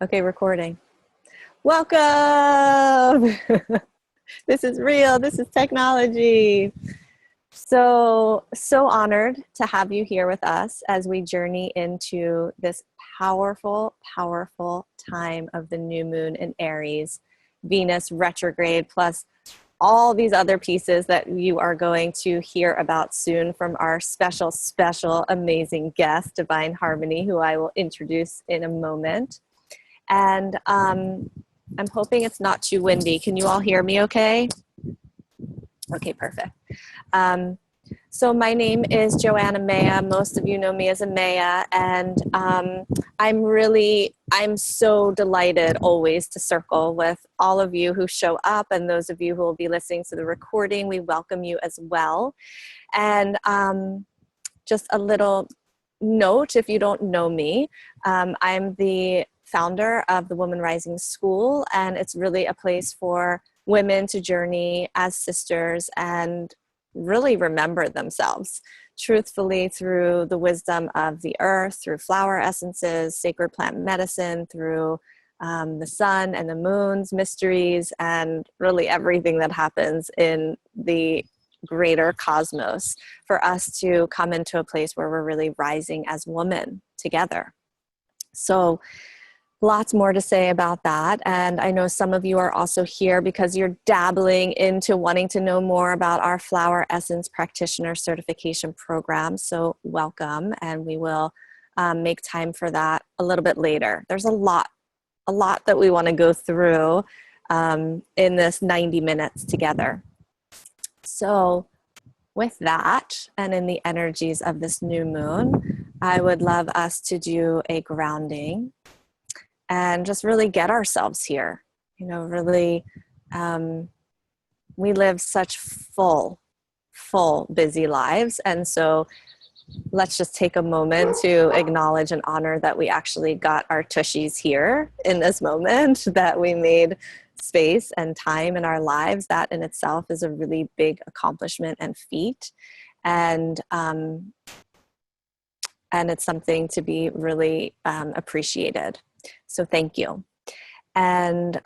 Okay, recording. Welcome! This is real. This is technology. So honored to have you here with us as we journey into this powerful, powerful time of the new moon in Aries, Venus retrograde, plus all these other pieces that you are going to hear about soon from our special, amazing guest, Divine Harmony, who I will introduce in a moment. And I'm hoping it's not too windy. Can you all hear me okay? Okay, perfect. So my name is Joanna Ameya. Most of you know me as Ameya, and I'm so delighted always to circle with all of you who show up, and those of you who will be listening to the recording. We welcome you as well. And just a little note, if you don't know me, I'm the founder of the Woman Rising School, and it's really a place for women to journey as sisters and really remember themselves truthfully through the wisdom of the earth, through flower essences, sacred plant medicine, through the sun and the moon's mysteries, and really everything that happens in the greater cosmos, for us to come into a place where we're really rising as women together. So lots more to say about that. And I know some of you are also here because you're dabbling into wanting to know more about our Flower Essence Practitioner certification program. So welcome, and we will make time for that a little bit later. There's a lot that we want to go through in this 90 minutes together. So with that, and in the energies of this new moon, I would love us to do a grounding and just really get ourselves here. You know, really, we live such full, busy lives. And so let's just take a moment to acknowledge and honor that we actually got our tushies here in this moment, that we made space and time in our lives. That in itself is a really big accomplishment and feat. And it's something to be really appreciated. So thank you. And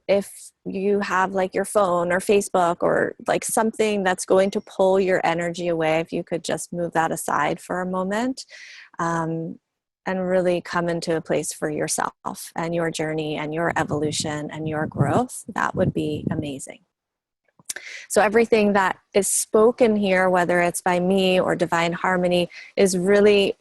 if you have like your phone or Facebook or like something that's going to pull your energy away, if you could just move that aside for a moment, and really come into a place for yourself and your journey and your evolution and your growth, that would be amazing. So everything that is spoken here, whether it's by me or Divine Harmony, is really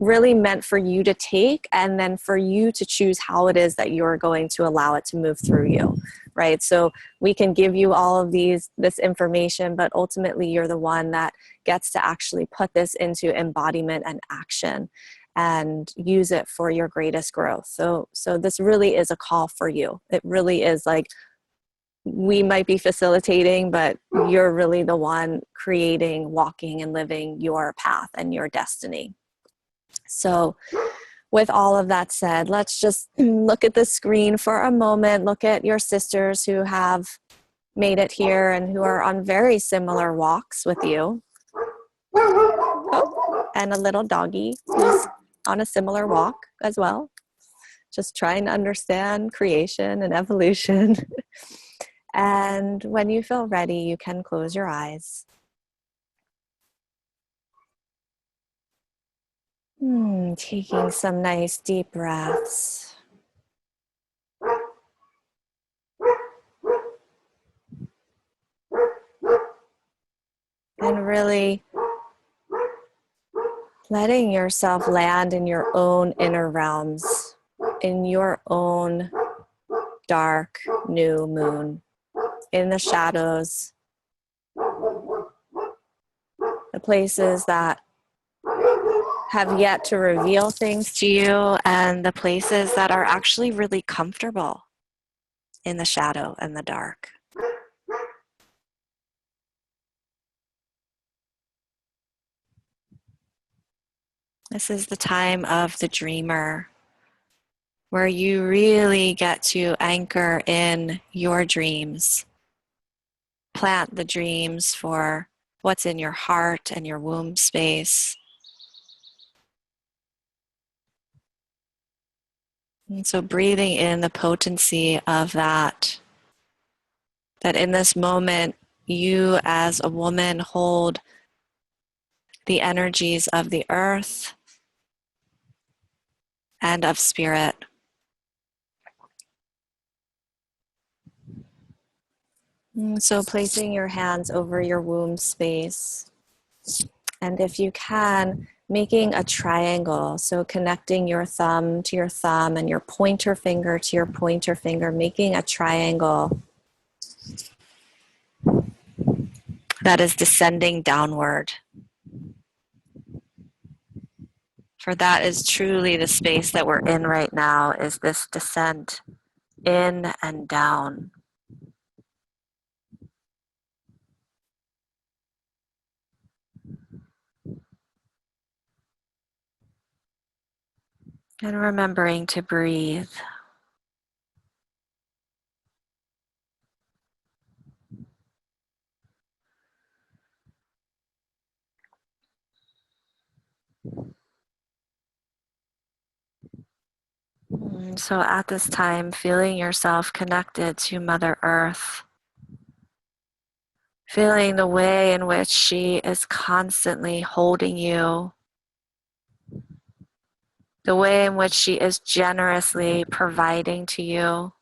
meant for you to take, and then for you to choose how it is that you're going to allow it to move through you, right? So we can give you all of this information, but ultimately you're the one that gets to actually put this into embodiment and action and use it for your greatest growth. So this really is a call for you. It really is like, we might be facilitating, but you're really the one creating, walking, and living your path and your destiny. So with all of that said, let's just look at the screen for a moment. Look at your sisters who have made it here and who are on very similar walks with you. Oh, and a little doggy who's on a similar walk as well. Just trying to understand creation and evolution. And when you feel ready, you can close your eyes. Taking some nice deep breaths. And really letting yourself land in your own inner realms, in your own dark new moon, in the shadows, the places that have yet to reveal things to you, and the places that are actually really comfortable in the shadow and the dark. This is the time of the dreamer, where you really get to anchor in your dreams. Plant the dreams for what's in your heart and your womb space. And so breathing in the potency of that in this moment, you as a woman hold the energies of the earth and of spirit. And so placing your hands over your womb space, and if you can, making a triangle, so connecting your thumb to your thumb and your pointer finger to your pointer finger, making a triangle that is descending downward. For that is truly the space that we're in right now, is this descent in and down. And remembering to breathe. And so at this time, feeling yourself connected to Mother Earth, feeling the way in which she is constantly holding you, the way in which she is generously providing to you,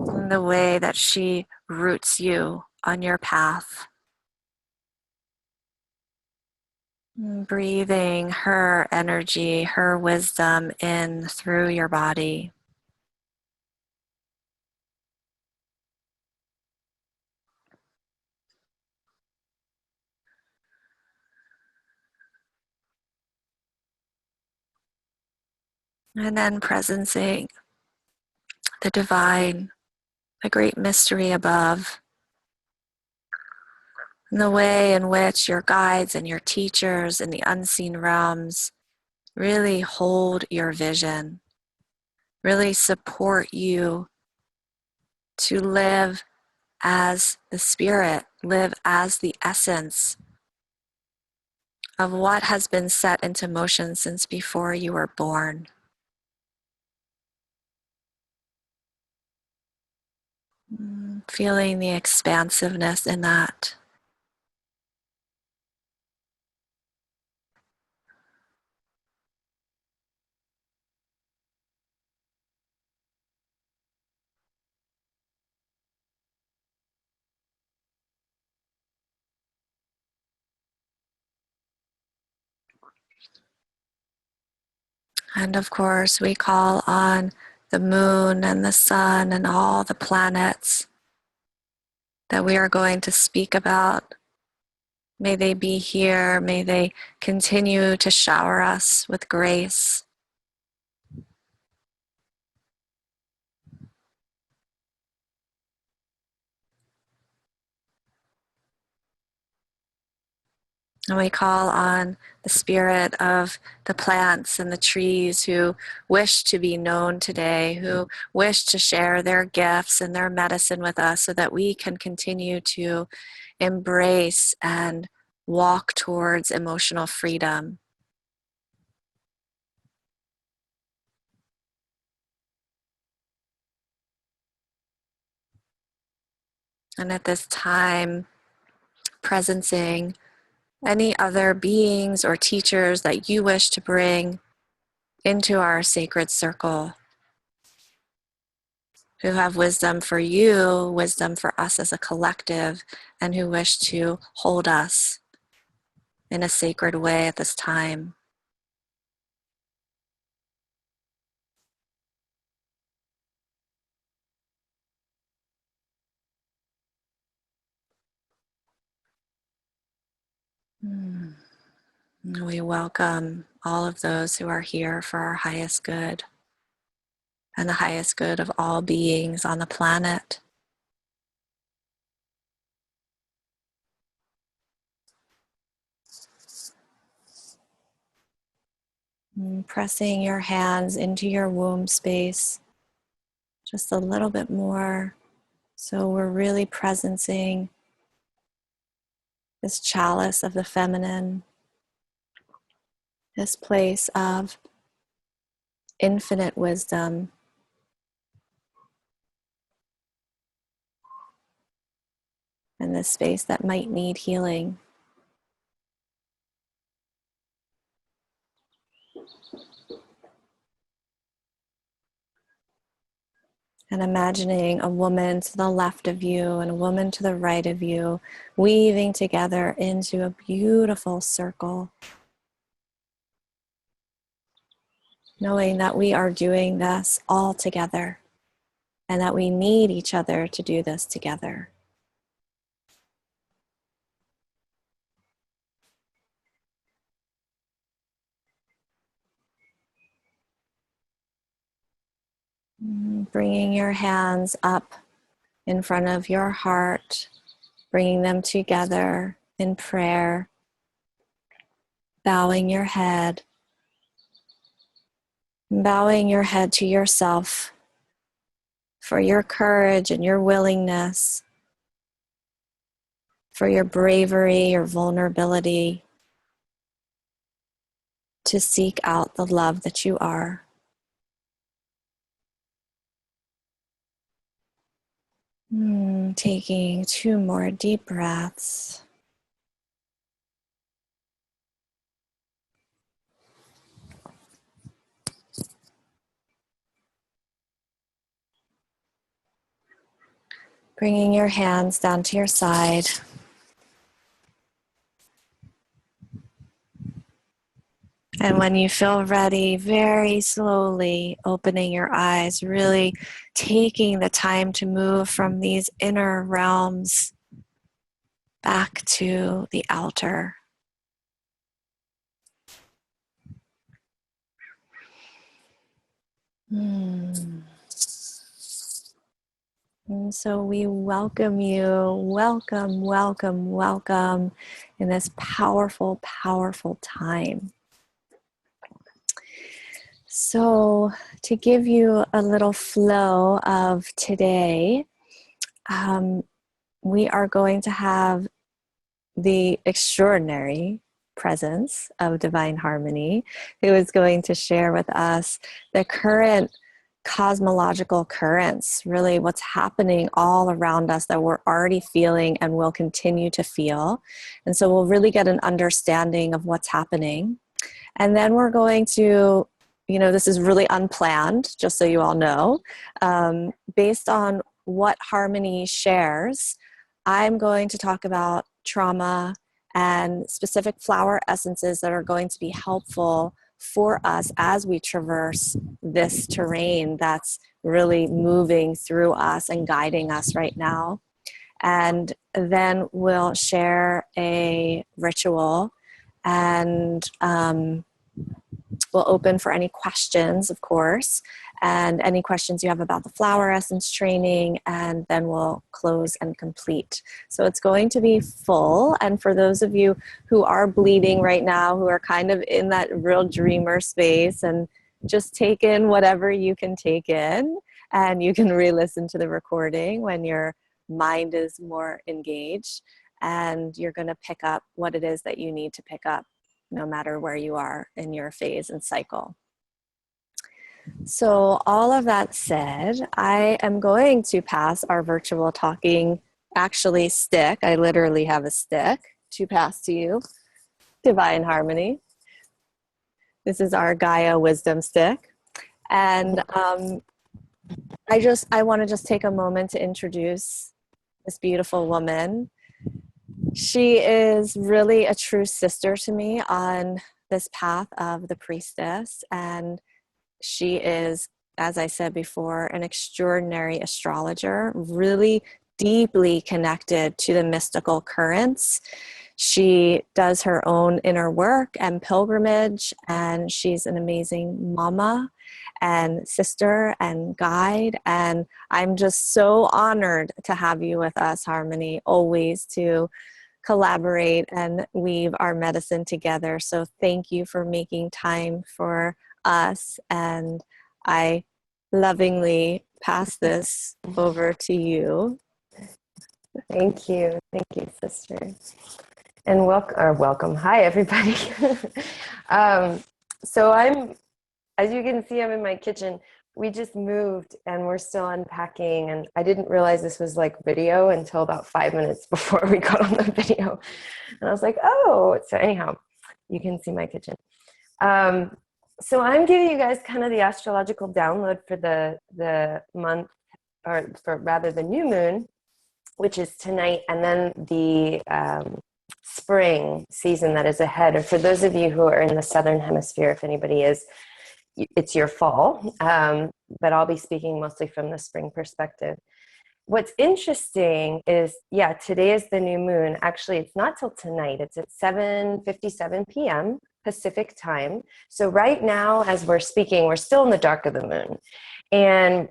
and the way that she roots you on your path. Breathing her energy, her wisdom in through your body. And then presencing the divine, the great mystery above, and the way in which your guides and your teachers in the unseen realms really hold your vision, really support you to live as the spirit, live as the essence of what has been set into motion since before you were born. Feeling the expansiveness in that. And of course, we call on the moon and the sun and all the planets that we are going to speak about. May they be here. May they continue to shower us with grace. And we call on the spirit of the plants and the trees who wish to be known today, who wish to share their gifts and their medicine with us so that we can continue to embrace and walk towards emotional freedom. And at this time, presencing any other beings or teachers that you wish to bring into our sacred circle, who have wisdom for you, wisdom for us as a collective, and who wish to hold us in a sacred way at this time. We welcome all of those who are here for our highest good and the highest good of all beings on the planet. Pressing your hands into your womb space just a little bit more. So we're really presencing this chalice of the feminine, this place of infinite wisdom, and this space that might need healing. And imagining a woman to the left of you and a woman to the right of you, weaving together into a beautiful circle. Knowing that we are doing this all together and that we need each other to do this together. Bringing your hands up in front of your heart, bringing them together in prayer, bowing your head to yourself for your courage and your willingness, for your bravery, your vulnerability to seek out the love that you are. Taking 2 more deep breaths. Bringing your hands down to your side. And when you feel ready, very slowly opening your eyes, really taking the time to move from these inner realms back to the outer. And so we welcome you, welcome in this powerful, powerful time. So to give you a little flow of today, we are going to have the extraordinary presence of Divine Harmony, who is going to share with us the current cosmological currents, really what's happening all around us that we're already feeling and will continue to feel. And so we'll really get an understanding of what's happening. And then we're going to, this is really unplanned, just so you all know, based on what Harmony shares, I'm going to talk about trauma and specific flower essences that are going to be helpful for us as we traverse this terrain that's really moving through us and guiding us right now. And then we'll share a ritual, and we'll open for any questions, of course, and any questions you have about the flower essence training, and then we'll close and complete. So it's going to be full. And for those of you who are bleeding right now, who are kind of in that real dreamer space, and just take in whatever you can take in, and you can re-listen to the recording when your mind is more engaged, and you're going to pick up what it is that you need to pick up, no matter where you are in your phase and cycle. So all of that said, I am going to pass our virtual talking stick. I literally have a stick to pass to you. Divine Harmony. This is our Gaia wisdom stick. And I want to just take a moment to introduce this beautiful woman. She is really a true sister to me on this path of the priestess, and she is, as I said before, an extraordinary astrologer, really deeply connected to the mystical currents. She does her own inner work and pilgrimage, and she's an amazing mama and sister and guide. And I'm just so honored to have you with us, Harmony, always to collaborate and weave our medicine together. So thank you for making time for us, and I lovingly pass this over to you. Thank you, sister. And welcome. Hi, everybody. um, as you can see, I'm in my kitchen. We just moved and we're still unpacking. And I didn't realize this was like video until about 5 minutes before we got on the video. And I was like, oh, so anyhow, you can see my kitchen. Um, so I'm giving you guys kind of the astrological download for the month, or for rather the new moon, which is tonight, and then the spring season that is ahead. And for those of you who are in the southern hemisphere, if anybody is, it's your fall. But I'll be speaking mostly from the spring perspective. What's interesting is, yeah, today is the new moon. Actually, it's not till tonight. It's at 7:57 p.m. Pacific time. So right now, as we're speaking, we're still in the dark of the moon. And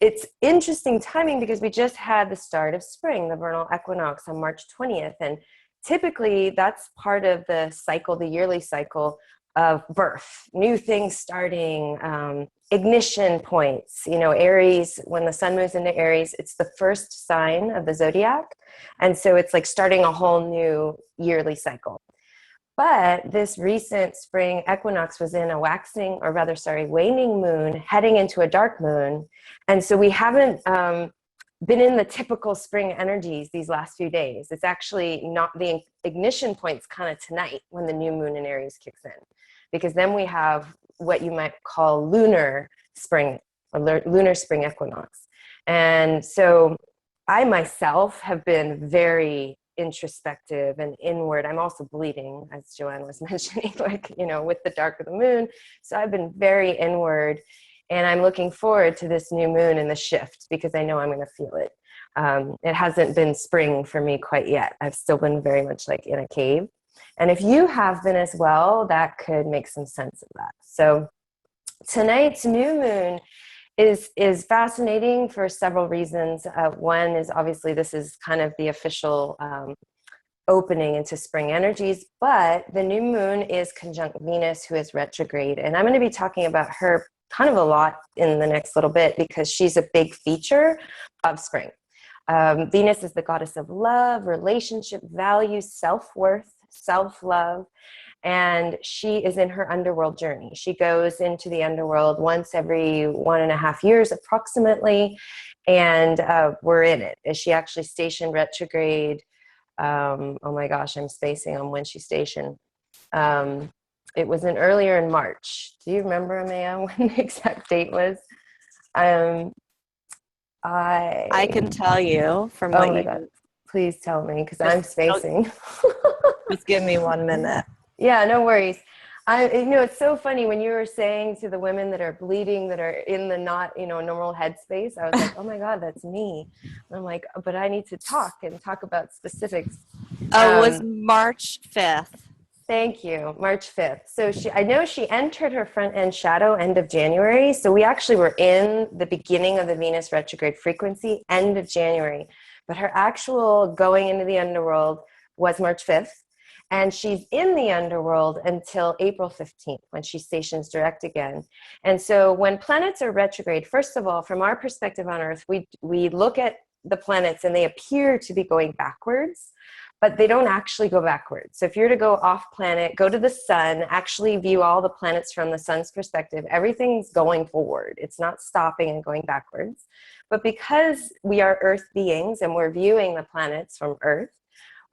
it's interesting timing because we just had the start of spring, the vernal equinox on March 20th. And typically that's part of the cycle, the yearly cycle of birth, new things starting, ignition points. You know, Aries, when the sun moves into Aries, it's the first sign of the zodiac. And so it's like starting a whole new yearly cycle. But this recent spring equinox was in a waning moon heading into a dark moon. And so we haven't been in the typical spring energies these last few days. It's actually not the ignition points kind of tonight when the new moon in Aries kicks in, because then we have what you might call lunar spring, or lunar spring equinox. And so I myself have been very introspective and inward. I'm also bleeding, as Joanne was mentioning, like, you know, with the dark of the moon. So I've been very inward, and I'm looking forward to this new moon and the shift because I know I'm going to feel it. It hasn't been spring for me quite yet. I've still been very much like in a cave. And if you have been as well, that could make some sense of that. So tonight's new moon is fascinating for several reasons. One is obviously this is kind of the official opening into spring energies, but the new moon is conjunct Venus, who is retrograde. And I'm going to be talking about her kind of a lot in the next little bit because she's a big feature of spring. Venus is the goddess of love, relationship, values, self-worth, self-love. And she is in her underworld journey. She goes into the underworld once every 1.5 years approximately, and we're in it. Is she actually stationed retrograde? Oh my gosh, I'm spacing on when she's stationed. It was earlier in March. Do you remember, Ameya, when the exact date was? I can tell you from Oh what my you God, please tell me because just, I'm spacing. just give me 1 minute. Yeah, no worries. It's so funny when you were saying to the women that are bleeding, that are in the not, normal headspace. I was like, oh my God, that's me. And I'm like, but I need to talk about specifics. Oh, it was March 5th. Thank you. March 5th. So I know she entered her front end shadow end of January. So we actually were in the beginning of the Venus retrograde frequency, end of January. But her actual going into the underworld was March 5th. And she's in the underworld until April 15th when she stations direct again. And so when planets are retrograde, first of all, from our perspective on Earth, we look at the planets and they appear to be going backwards, but they don't actually go backwards. So if you're to go off planet, go to the sun, actually view all the planets from the sun's perspective, everything's going forward. It's not stopping and going backwards. But because we are Earth beings and we're viewing the planets from Earth,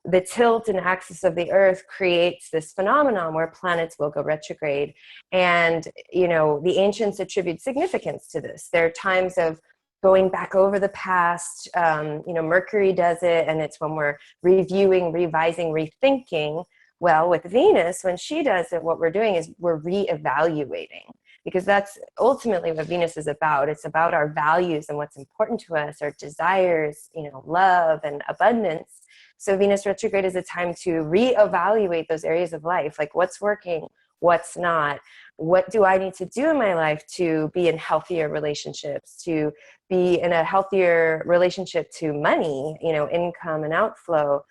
the tilt and axis of the Earth creates this phenomenon where planets will go retrograde. And, the ancients attribute significance to this. There are times of going back over the past. Mercury does it, and it's when we're reviewing, revising, rethinking. Well, with Venus, when she does it, what we're doing is we're reevaluating, because that's ultimately what Venus is about. It's about our values and what's important to us, our desires, love and abundance. So Venus retrograde is a time to reevaluate those areas of life, like what's working, what's not, what do I need to do in my life to be in healthier relationships, to be in a healthier relationship to money, income and outflow.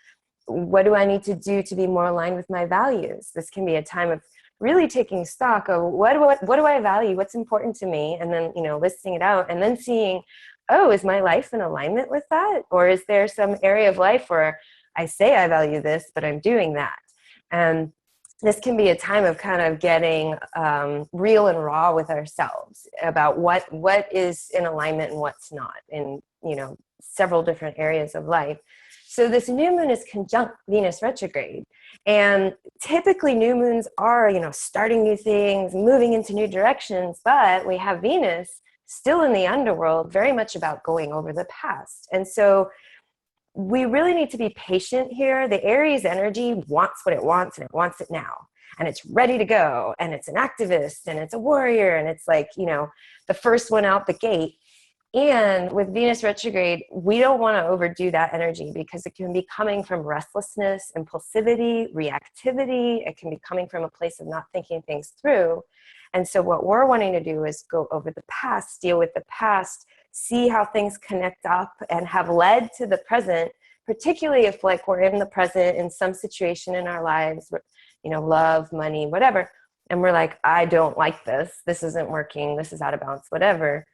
What do I need to do to be more aligned with my values? This can be a time of really taking stock of what do I value, what's important to me, and then, listing it out and then seeing, oh, is my life in alignment with that? Or is there some area of life where I say I value this, but I'm doing that. And this can be a time of kind of getting real and raw with ourselves about what is in alignment and what's not in, you know, several different areas of life. So this new moon is conjunct Venus retrograde. And typically new moons are, you know, starting new things, moving into new directions, but we have Venus still in the underworld, very much about going over the past. And so we really need to be patient here. The Aries energy wants what it wants, and it wants it now. And it's ready to go. And it's an activist, and it's a warrior. And it's like, you know, the first one out the gate. And with Venus retrograde, we don't want to overdo that energy because it can be coming from restlessness, impulsivity, reactivity. It can be coming from a place of not thinking things through. And so what we're wanting to do is go over the past, deal with the past, see how things connect up and have led to the present, particularly if like we're in the present in some situation in our lives, you know, love, money, whatever. And we're like, I don't like this. This isn't working. This is out of balance, whatever.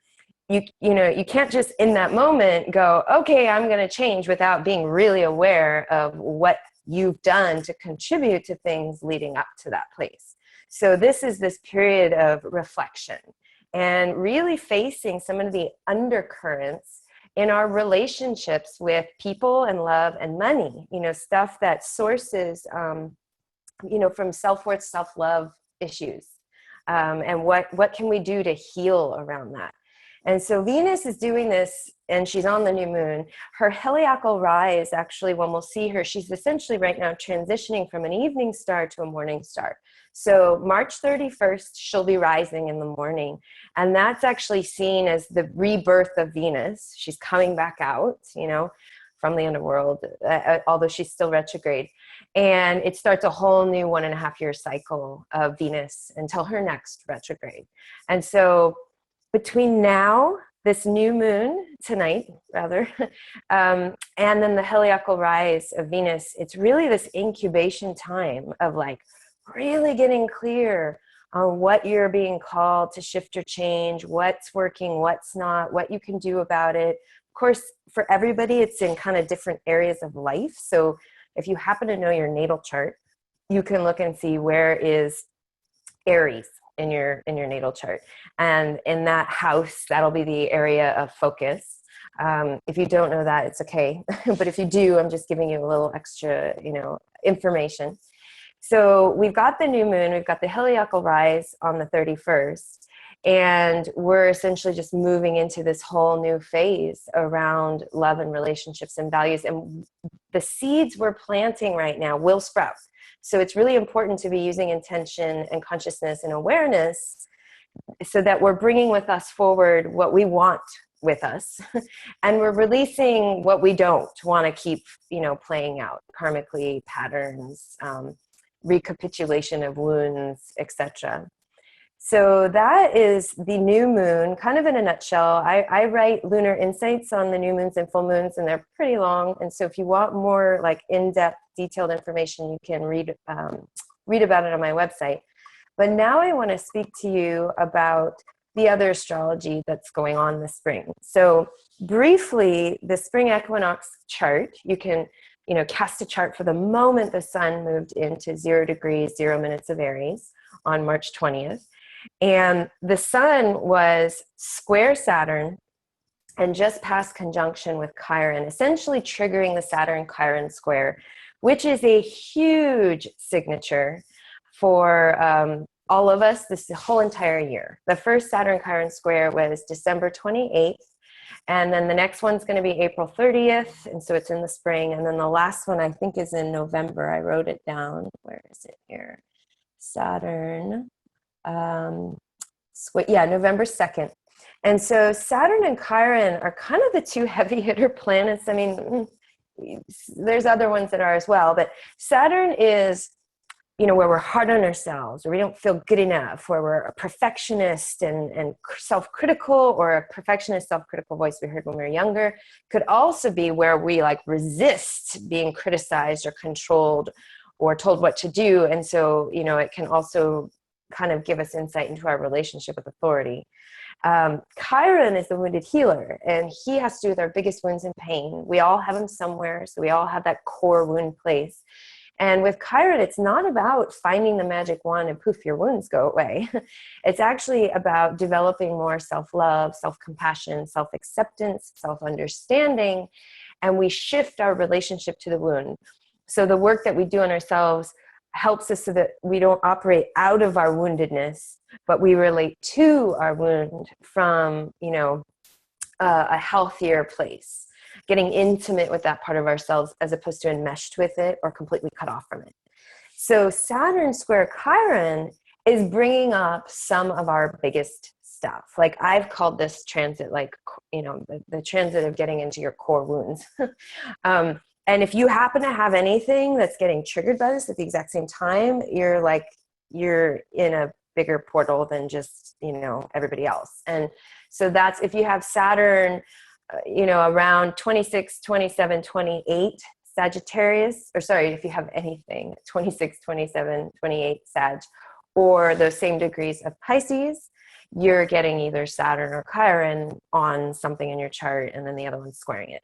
You know, you can't just in that moment go, okay, I'm going to change without being really aware of what you've done to contribute to things leading up to that place. So this is this period of reflection and really facing some of the undercurrents in our relationships with people and love and money, you know, stuff that sources, you know, from self-worth, self-love issues. And what can we do to heal around that? And so Venus is doing this, and she's on the new moon. Her heliacal rise, actually, when we'll see her, she's essentially right now transitioning from an evening star to a morning star. So March 31st, she'll be rising in the morning. And that's actually seen as the rebirth of Venus. She's coming back out, you know, from the underworld, although she's still retrograde. And it starts a whole new 1.5-year cycle of Venus until her next retrograde. And so between now, this new moon, tonight rather, and then the heliacal rise of Venus, it's really this incubation time of like really getting clear on what you're being called to shift or change, what's working, what's not, what you can do about it. Of course, for everybody, it's in kind of different areas of life. So if you happen to know your natal chart, you can look and see where is Aries in your natal chart, and in that house, that'll be the area of focus. If you don't know that, it's okay, but if you do, I'm just giving you a little extra, you know, information. So we've got the new moon, we've got the heliacal rise on the 31st, and we're essentially just moving into this whole new phase around love and relationships and values. And the seeds we're planting right now will sprout. So it's really important to be using intention and consciousness and awareness so that we're bringing with us forward what we want with us, and we're releasing what we don't want to keep, you know, playing out karmically, patterns, recapitulation of wounds, etc. So that is the new moon, kind of in a nutshell. I write lunar insights on the new moons and full moons, and they're pretty long. And so if you want more like in-depth, detailed information, you can read about it on my website. But now I want to speak to you about the other astrology that's going on this spring. So briefly, the spring equinox chart, you can, you know, cast a chart for the moment the sun moved into 0 degrees, 0 minutes of Aries on March 20th. And the sun was square Saturn and just past conjunction with Chiron, essentially triggering the Saturn-Chiron square, which is a huge signature for all of us this whole entire year. The first Saturn-Chiron square was December 28th, and then the next one's going to be April 30th, and so it's in the spring. And then the last one, I think, is in November. I wrote it down. Where is it here? Saturn. November 2nd. And so Saturn and Chiron are kind of the two heavy hitter planets. I mean, there's other ones that are as well, but Saturn is, you know, where we're hard on ourselves, or we don't feel good enough, where we're a perfectionist and self-critical, or a perfectionist, self-critical voice we heard when we were younger. Could also be where we like resist being criticized or controlled or told what to do. And so, you know, it can also kind of give us insight into our relationship with authority. Chiron is the wounded healer, and he has to do with our biggest wounds and pain. We all have them somewhere, so we all have that core wound place. And with Chiron, it's not about finding the magic wand and poof, your wounds go away. It's actually about developing more self-love, self-compassion, self-acceptance, self-understanding, and we shift our relationship to the wound. So the work that we do on ourselves helps us so that we don't operate out of our woundedness, but we relate to our wound from, a healthier place, getting intimate with that part of ourselves as opposed to enmeshed with it or completely cut off from it. So Saturn square Chiron is bringing up some of our biggest stuff. Like I've called this transit, like, the transit of getting into your core wounds. And if you happen to have anything that's getting triggered by this at the exact same time, you're in a bigger portal than just, everybody else. And so that's, if you have Saturn, around 26, 27, 28 Sagittarius, or sorry, if you have anything, 26, 27, 28 Sag, or those same degrees of Pisces, you're getting either Saturn or Chiron on something in your chart, and then the other one's squaring it.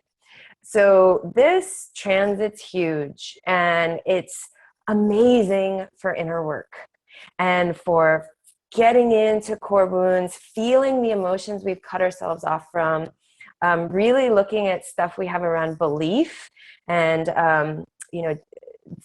So this transit's huge, and it's amazing for inner work and for getting into core wounds, feeling the emotions we've cut ourselves off from, really looking at stuff we have around belief and,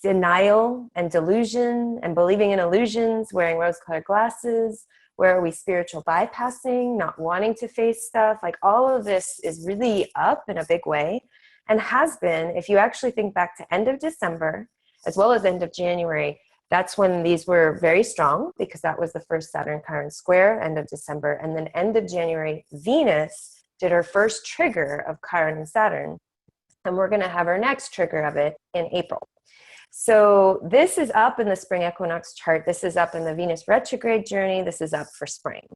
denial and delusion and believing in illusions, wearing rose-colored glasses. Where are we spiritual bypassing, not wanting to face stuff? Like all of this is really up in a big way, and has been. If you actually think back to end of December, as well as end of January, that's when these were very strong, because that was the first Saturn Chiron square, end of December. And then end of January, Venus did her first trigger of Chiron and Saturn. And we're going to have our next trigger of it in April. So this is up in the spring equinox chart. This is up in the Venus retrograde journey. This is up for spring.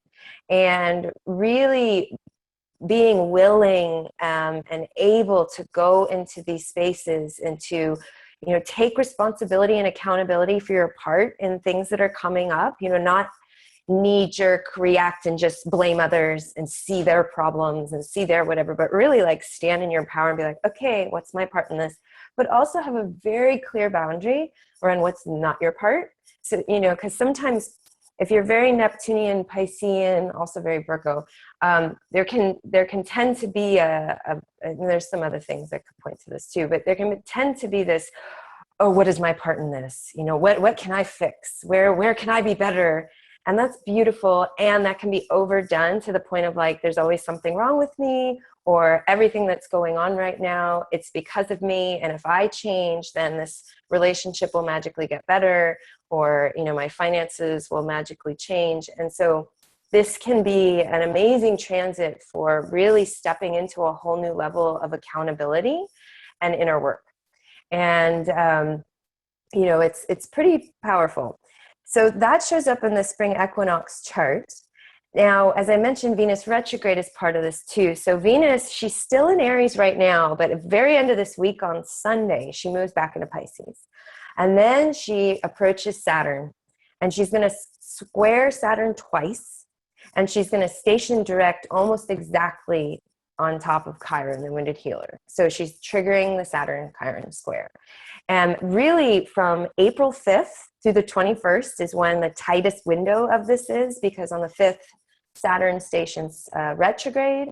And really being willing and able to go into these spaces and to, take responsibility and accountability for your part in things that are coming up, not knee-jerk react and just blame others and see their problems and see their whatever, but really like stand in your power and be like, okay, what's my part in this? But also have a very clear boundary around what's not your part. So, because sometimes if you're very Neptunian, Piscean, also very Virgo, there can tend to be and there's some other things that could point to this too, but there can tend to be this, oh, what is my part in this? What can I fix? Where can I be better? And that's beautiful. And that can be overdone to the point of like, there's always something wrong with me, or everything that's going on right now, it's because of me. And if I change, then this relationship will magically get better, or, my finances will magically change. And so this can be an amazing transit for really stepping into a whole new level of accountability and inner work. And, it's pretty powerful. So that shows up in the spring equinox chart. Now, as I mentioned, Venus retrograde is part of this too. So Venus, she's still in Aries right now, but at the very end of this week on Sunday, she moves back into Pisces. And then she approaches Saturn, and she's going to square Saturn twice, and she's going to station direct almost exactly on top of Chiron, the wounded healer. So she's triggering the Saturn-Chiron square. And really from April 5th through the 21st is when the tightest window of this is, because on the 5th, Saturn stations retrograde.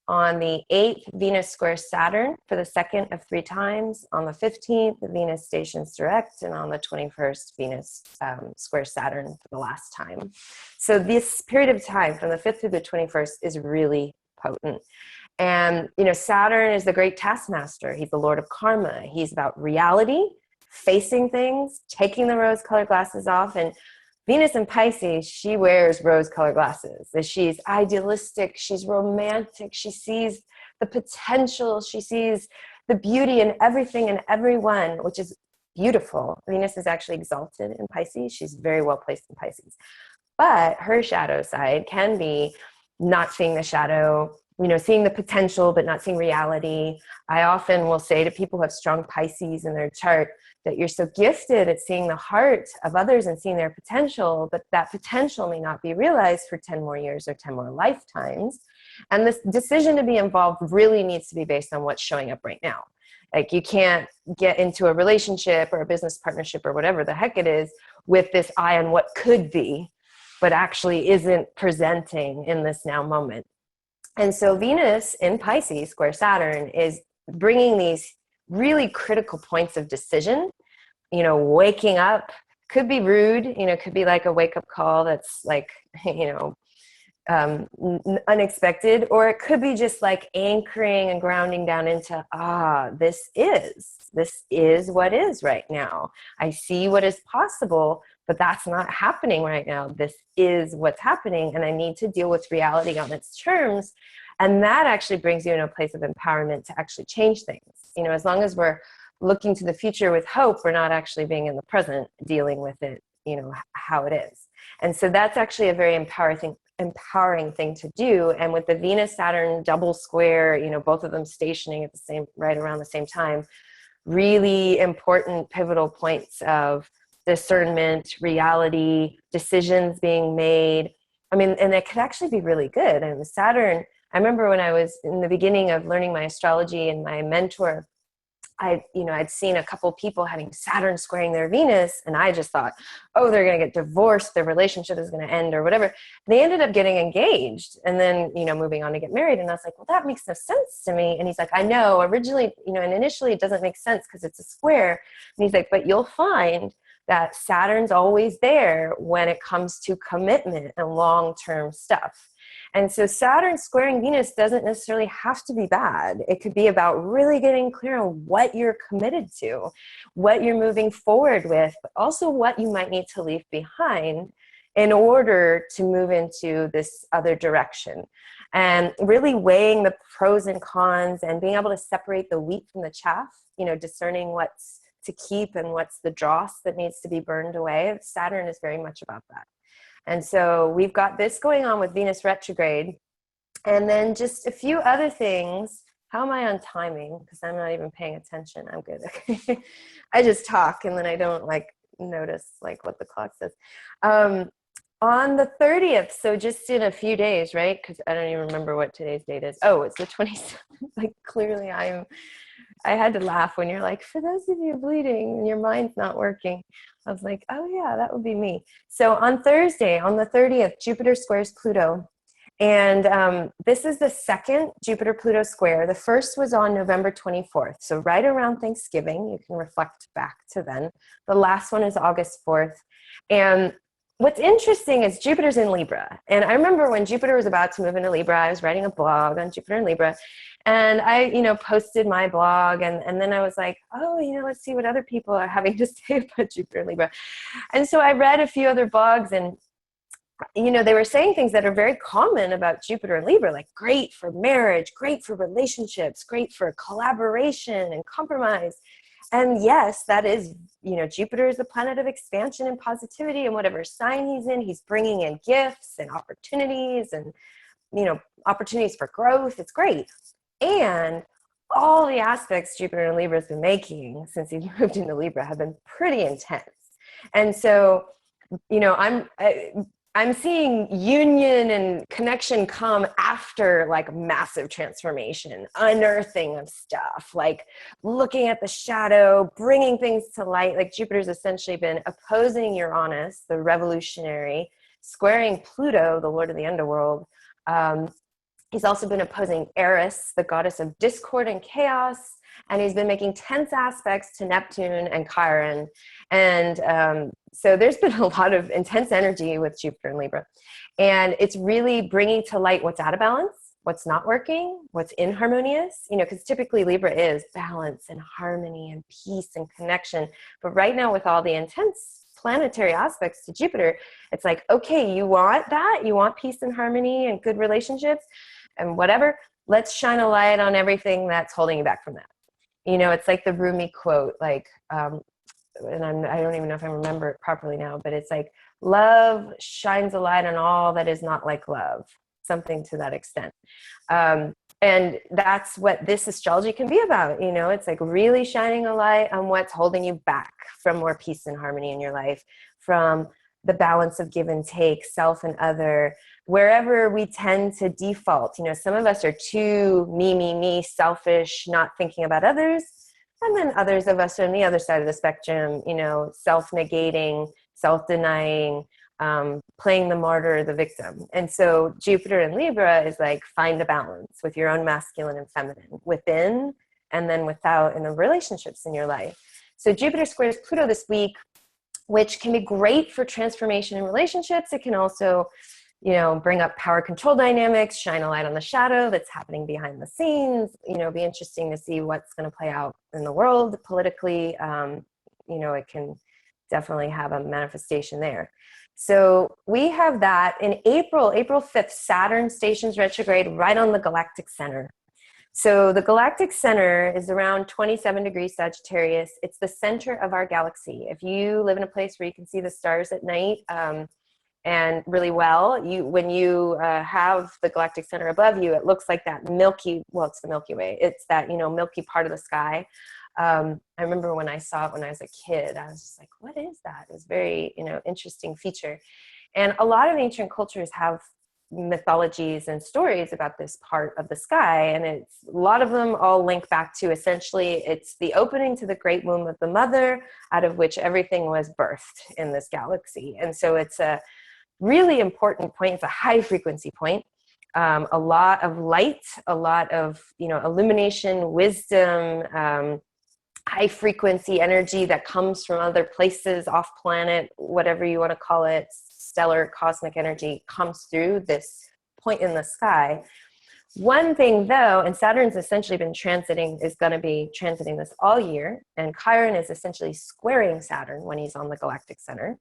On the 8th, Venus squares Saturn for the second of 3 times. On the 15th, Venus stations direct. And on the 21st, Venus squares Saturn for the last time. So this period of time from the 5th through the 21st is really potent. And, Saturn is the great taskmaster. He's the Lord of karma. He's about reality, facing things, taking the rose-colored glasses off. And Venus in Pisces, she wears rose-colored glasses. She's idealistic. She's romantic. She sees the potential. She sees the beauty in everything and everyone, which is beautiful. Venus is actually exalted in Pisces. She's very well placed in Pisces. But her shadow side can be not seeing the shadow, seeing the potential but not seeing reality. I often will say to people who have strong Pisces in their chart that you're so gifted at seeing the heart of others and seeing their potential, but that potential may not be realized for 10 more years or 10 more lifetimes. And this decision to be involved really needs to be based on what's showing up right now. Like, you can't get into a relationship or a business partnership or whatever the heck it is with this eye on what could be, but actually isn't presenting in this now moment. And so Venus in Pisces square Saturn is bringing these really critical points of decision. Waking up could be rude, could be like a wake up call that's like, unexpected, or it could be just like anchoring and grounding down into, this is what is right now. I see what is possible, but that's not happening right now. This is what's happening, and I need to deal with reality on its terms. And that actually brings you in a place of empowerment to actually change things. As long as we're looking to the future with hope, we're not actually being in the present, dealing with it, how it is. And so that's actually a very empowering thing to do. And with the Venus Saturn double square, both of them stationing at right around the same time, really important pivotal points of discernment, reality, decisions being made. And it could actually be really good. And Saturn, I remember when I was in the beginning of learning my astrology, and my mentor, I'd seen a couple people having Saturn squaring their Venus, and I just thought, oh, they're going to get divorced, their relationship is going to end or whatever. They ended up getting engaged and then, moving on to get married. And I was like, well, that makes no sense to me. And he's like, I know, originally, and initially it doesn't make sense because it's a square. And he's like, but you'll find that Saturn's always there when it comes to commitment and long-term stuff. And so Saturn squaring Venus doesn't necessarily have to be bad. It could be about really getting clear on what you're committed to, what you're moving forward with, but also what you might need to leave behind in order to move into this other direction. And really weighing the pros and cons and being able to separate the wheat from the chaff, discerning what's to keep and what's the dross that needs to be burned away. Saturn is very much about that. And so we've got this going on with Venus retrograde. And then just a few other things. How am I on timing? Because I'm not even paying attention. I'm good. Okay. I just talk and then I don't notice what the clock says. On the 30th, so just in a few days, right? Because I don't even remember what today's date is. Oh, it's the 27th. Clearly I had to laugh when you're like, for those of you bleeding and your mind's not working. I was like, oh yeah, that would be me. So on Thursday, on the 30th, Jupiter squares Pluto. And this is the second Jupiter-Pluto square. The first was on November 24th. So right around Thanksgiving, you can reflect back to then. The last one is August 4th. And what's interesting is Jupiter's in Libra. And I remember when Jupiter was about to move into Libra, I was writing a blog on Jupiter and Libra. And I, posted my blog, and then I was like, oh, let's see what other people are having to say about Jupiter and Libra. And so I read a few other blogs, and, they were saying things that are very common about Jupiter and Libra, like great for marriage, great for relationships, great for collaboration and compromise. And yes, that is, Jupiter is the planet of expansion and positivity, and whatever sign he's in, he's bringing in gifts and opportunities and, opportunities for growth. It's great. And all the aspects Jupiter and Libra has been making since he moved into Libra have been pretty intense. And so, I'm seeing union and connection come after massive transformation, unearthing of stuff, looking at the shadow, bringing things to light. Jupiter's essentially been opposing Uranus, the revolutionary, squaring Pluto, the lord of the underworld. He's also been opposing Aries, the goddess of discord and chaos, and he's been making tense aspects to Neptune and Chiron. And so there's been a lot of intense energy with Jupiter and Libra. And it's really bringing to light what's out of balance, what's not working, what's inharmonious, because typically Libra is balance and harmony and peace and connection. But right now, with all the intense planetary aspects to Jupiter, it's like, okay, you want that? You want peace and harmony and good relationships and whatever? Let's shine a light on everything that's holding you back from that. It's like the Rumi quote, and I don't even know if I remember it properly now, but it's like, love shines a light on all that is not like love. something to that extent. And that's what this astrology can be about. You know, it's like really shining a light on what's holding you back from more peace and harmony in your life, from the balance of give and take, self and other, wherever we tend to default. You know, some of us are too me, selfish, not thinking about others. And then others of us are on the other side of the spectrum, you know, self-negating, self-denying, playing the martyr, the victim. And so Jupiter in Libra is like, find a balance with your own masculine and feminine within and then without in the relationships in your life. So Jupiter squares Pluto this week, which can be great for transformation in relationships. It can also, you know, bring up power control dynamics, shine a light on the shadow that's happening behind the scenes, you know, be interesting to see what's going to play out in the world politically. You know, it can definitely have a manifestation there. So we have that in April 5th, Saturn stations retrograde right on the galactic center. So the galactic center is around 27 degrees Sagittarius. It's the center of our galaxy. If you live in a place where you can see the stars at night and really well, when you have the galactic center above you, it looks like that milky, well, it's the Milky Way. It's that, you know, milky part of the sky. I remember when I saw it when I was a kid, I was just like, what is that? It was very, you know, interesting feature. And a lot of ancient cultures have mythologies and stories about this part of the sky. And it's a lot of them all link back to essentially it's the opening to the great womb of the mother, out of which everything was birthed in this galaxy. And so it's a really important point. It's a high frequency point. A lot of light, a lot of, you know, illumination, wisdom, high frequency energy that comes from other places, off planet, whatever you want to call it, stellar cosmic energy comes through this point in the sky. One thing though, and Saturn's essentially been is going to be transiting this all year, and Chiron is essentially squaring Saturn when he's on the galactic center.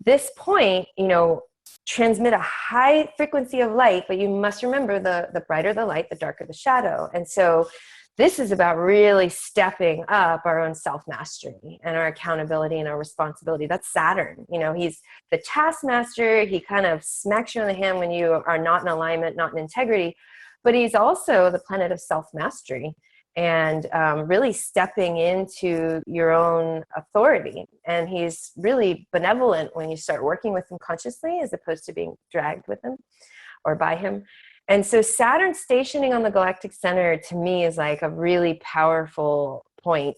This point, you know, transmit a high frequency of light, but you must remember the brighter the light, the darker the shadow. And so this is about really stepping up our own self-mastery and our accountability and our responsibility. That's Saturn. You know, he's the taskmaster. He kind of smacks you on the hand when you are not in alignment, not in integrity, but he's also the planet of self-mastery and really stepping into your own authority. And he's really benevolent when you start working with him consciously as opposed to being dragged with him or by him. And so Saturn stationing on the galactic center to me is like a really powerful point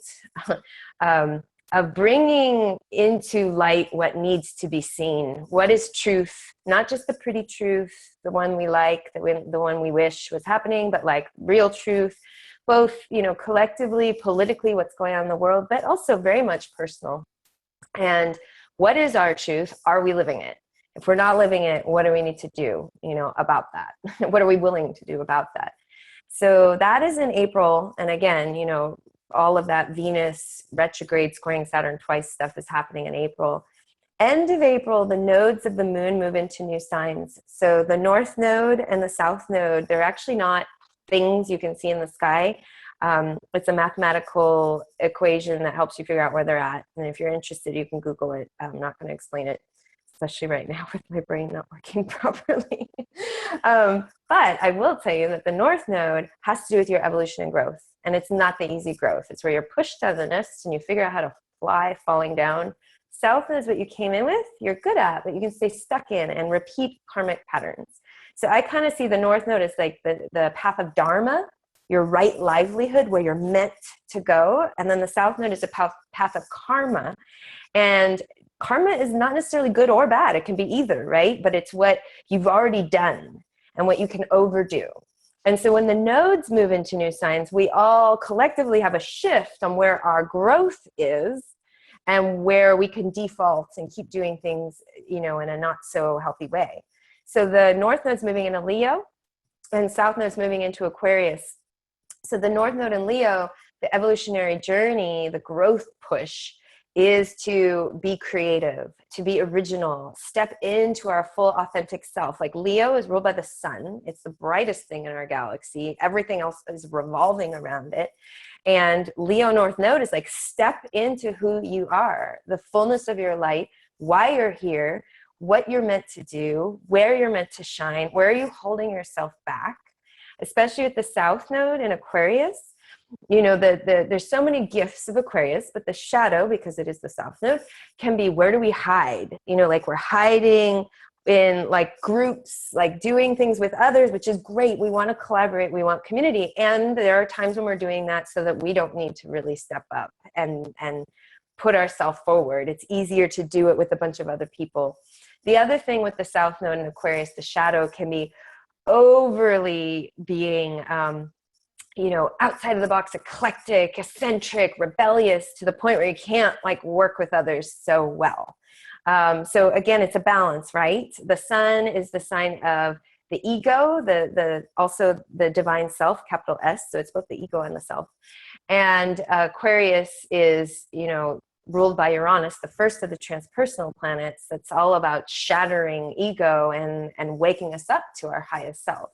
of bringing into light what needs to be seen. What is truth? Not just the pretty truth, the one we like, the one we wish was happening, but like real truth, both, you know, collectively, politically, what's going on in the world, but also very much personal. And what is our truth? Are we living it? If we're not living it, what do we need to do, you know, about that? What are we willing to do about that? So that is in April. And again, you know, all of that Venus retrograde squaring Saturn twice stuff is happening in April. End of April, the nodes of the moon move into new signs. So the North Node and the South Node, they're actually not things you can see in the sky. It's a mathematical equation that helps you figure out where they're at. And if you're interested, you can Google it. I'm not going to explain it, especially right now with my brain not working properly. But I will tell you that the North Node has to do with your evolution and growth. And it's not the easy growth. It's where you're pushed out of the nest and you figure out how to fly falling down. South Node is what you came in with, you're good at, but you can stay stuck in and repeat karmic patterns. So I kind of see the North Node as like the path of Dharma, your right livelihood, where you're meant to go. And then the South Node is a path of karma. And karma is not necessarily good or bad. It can be either, right? But it's what you've already done and what you can overdo. And so when the nodes move into new signs, we all collectively have a shift on where our growth is and where we can default and keep doing things, you know, in a not so healthy way. So the North Node's moving into Leo and South Node's moving into Aquarius. So the North Node in Leo, the evolutionary journey, the growth push is to be creative, to be original, step into our full authentic self. Like Leo is ruled by the sun. It's the brightest thing in our galaxy. Everything else is revolving around it. And Leo North Node is like, step into who you are, the fullness of your light, why you're here, what you're meant to do, where you're meant to shine, where are you holding yourself back, especially with the South Node in Aquarius. You know, there's so many gifts of Aquarius, but the shadow, because it is the South Node, can be, where do we hide? You know, like we're hiding in like groups, like doing things with others, which is great. We want to collaborate, we want community. And there are times when we're doing that so that we don't need to really step up and put ourselves forward. It's easier to do it with a bunch of other people. The other thing with the South Node in Aquarius, the shadow can be overly being, you know, outside of the box, eclectic, eccentric, rebellious, to the point where you can't like work with others so well. So again, it's a balance, right? The sun is the sign of the ego, also the divine self, capital S. So it's both the ego and the self. And Aquarius is, you know, ruled by Uranus, the first of the transpersonal planets. That's all about shattering ego and waking us up to our highest self.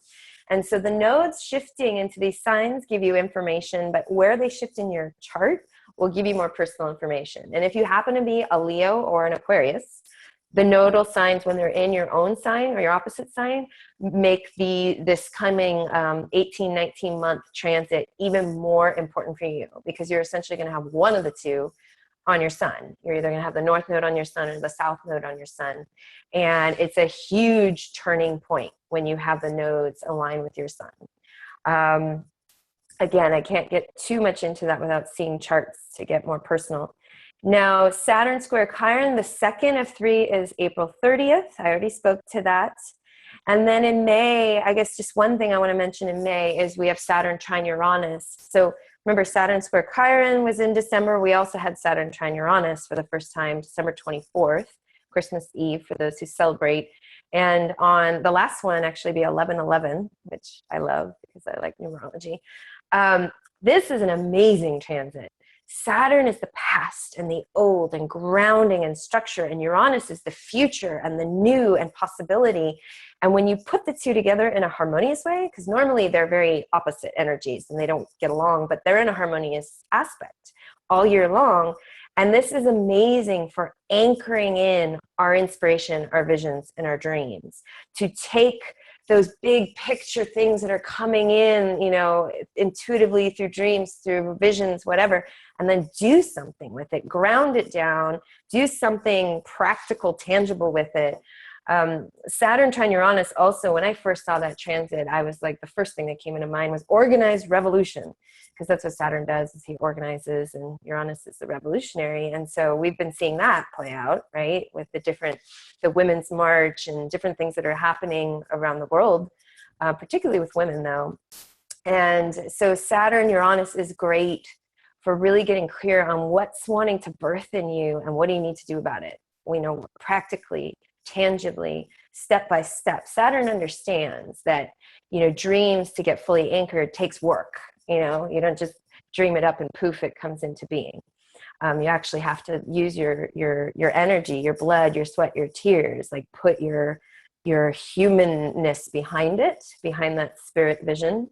And so the nodes shifting into these signs give you information, but where they shift in your chart will give you more personal information. And if you happen to be a Leo or an Aquarius, the nodal signs, when they're in your own sign or your opposite sign, make this coming 18, 19 month transit even more important for you, because you're essentially going to have one of the two on your sun. You're either going to have the North Node on your sun or the South Node on your sun. And it's a huge turning point when you have the nodes align with your sun. Again, I can't get too much into that without seeing charts to get more personal. Now, Saturn square Chiron, the second of 3 is April 30th. I already spoke to that. And then in May, I guess just one thing I want to mention in May is we have Saturn trine Uranus. So remember, Saturn square Chiron was in December. We also had Saturn trine Uranus for the first time, December 24th, Christmas Eve, for those who celebrate. And on the last one, actually be 11/11, which I love because I like numerology. This is an amazing transit. Saturn is the past and the old and grounding and structure, and Uranus is the future and the new and possibility. And when you put the two together in a harmonious way, because normally they're very opposite energies and they don't get along, but they're in a harmonious aspect all year long. And this is amazing for anchoring in our inspiration, our visions, and our dreams, to take those big picture things that are coming in, you know, intuitively through dreams, through visions, whatever, and then do something with it, ground it down, do something practical, tangible with it. Saturn trine Uranus also, when I first saw that transit, I was like, the first thing that came into mind was organized revolution, because that's what Saturn does, is he organizes, and Uranus is the revolutionary. And so we've been seeing that play out, right, with the Women's March and different things that are happening around the world, particularly with women though. And so Saturn Uranus is great for really getting clear on what's wanting to birth in you and what do you need to do about it. We know practically, tangibly, step by step. Saturn understands that, you know, dreams to get fully anchored takes work. You know, you don't just dream it up and poof, it comes into being. You actually have to use your energy, your blood, your sweat, your tears, like put your humanness behind it, behind that spirit vision.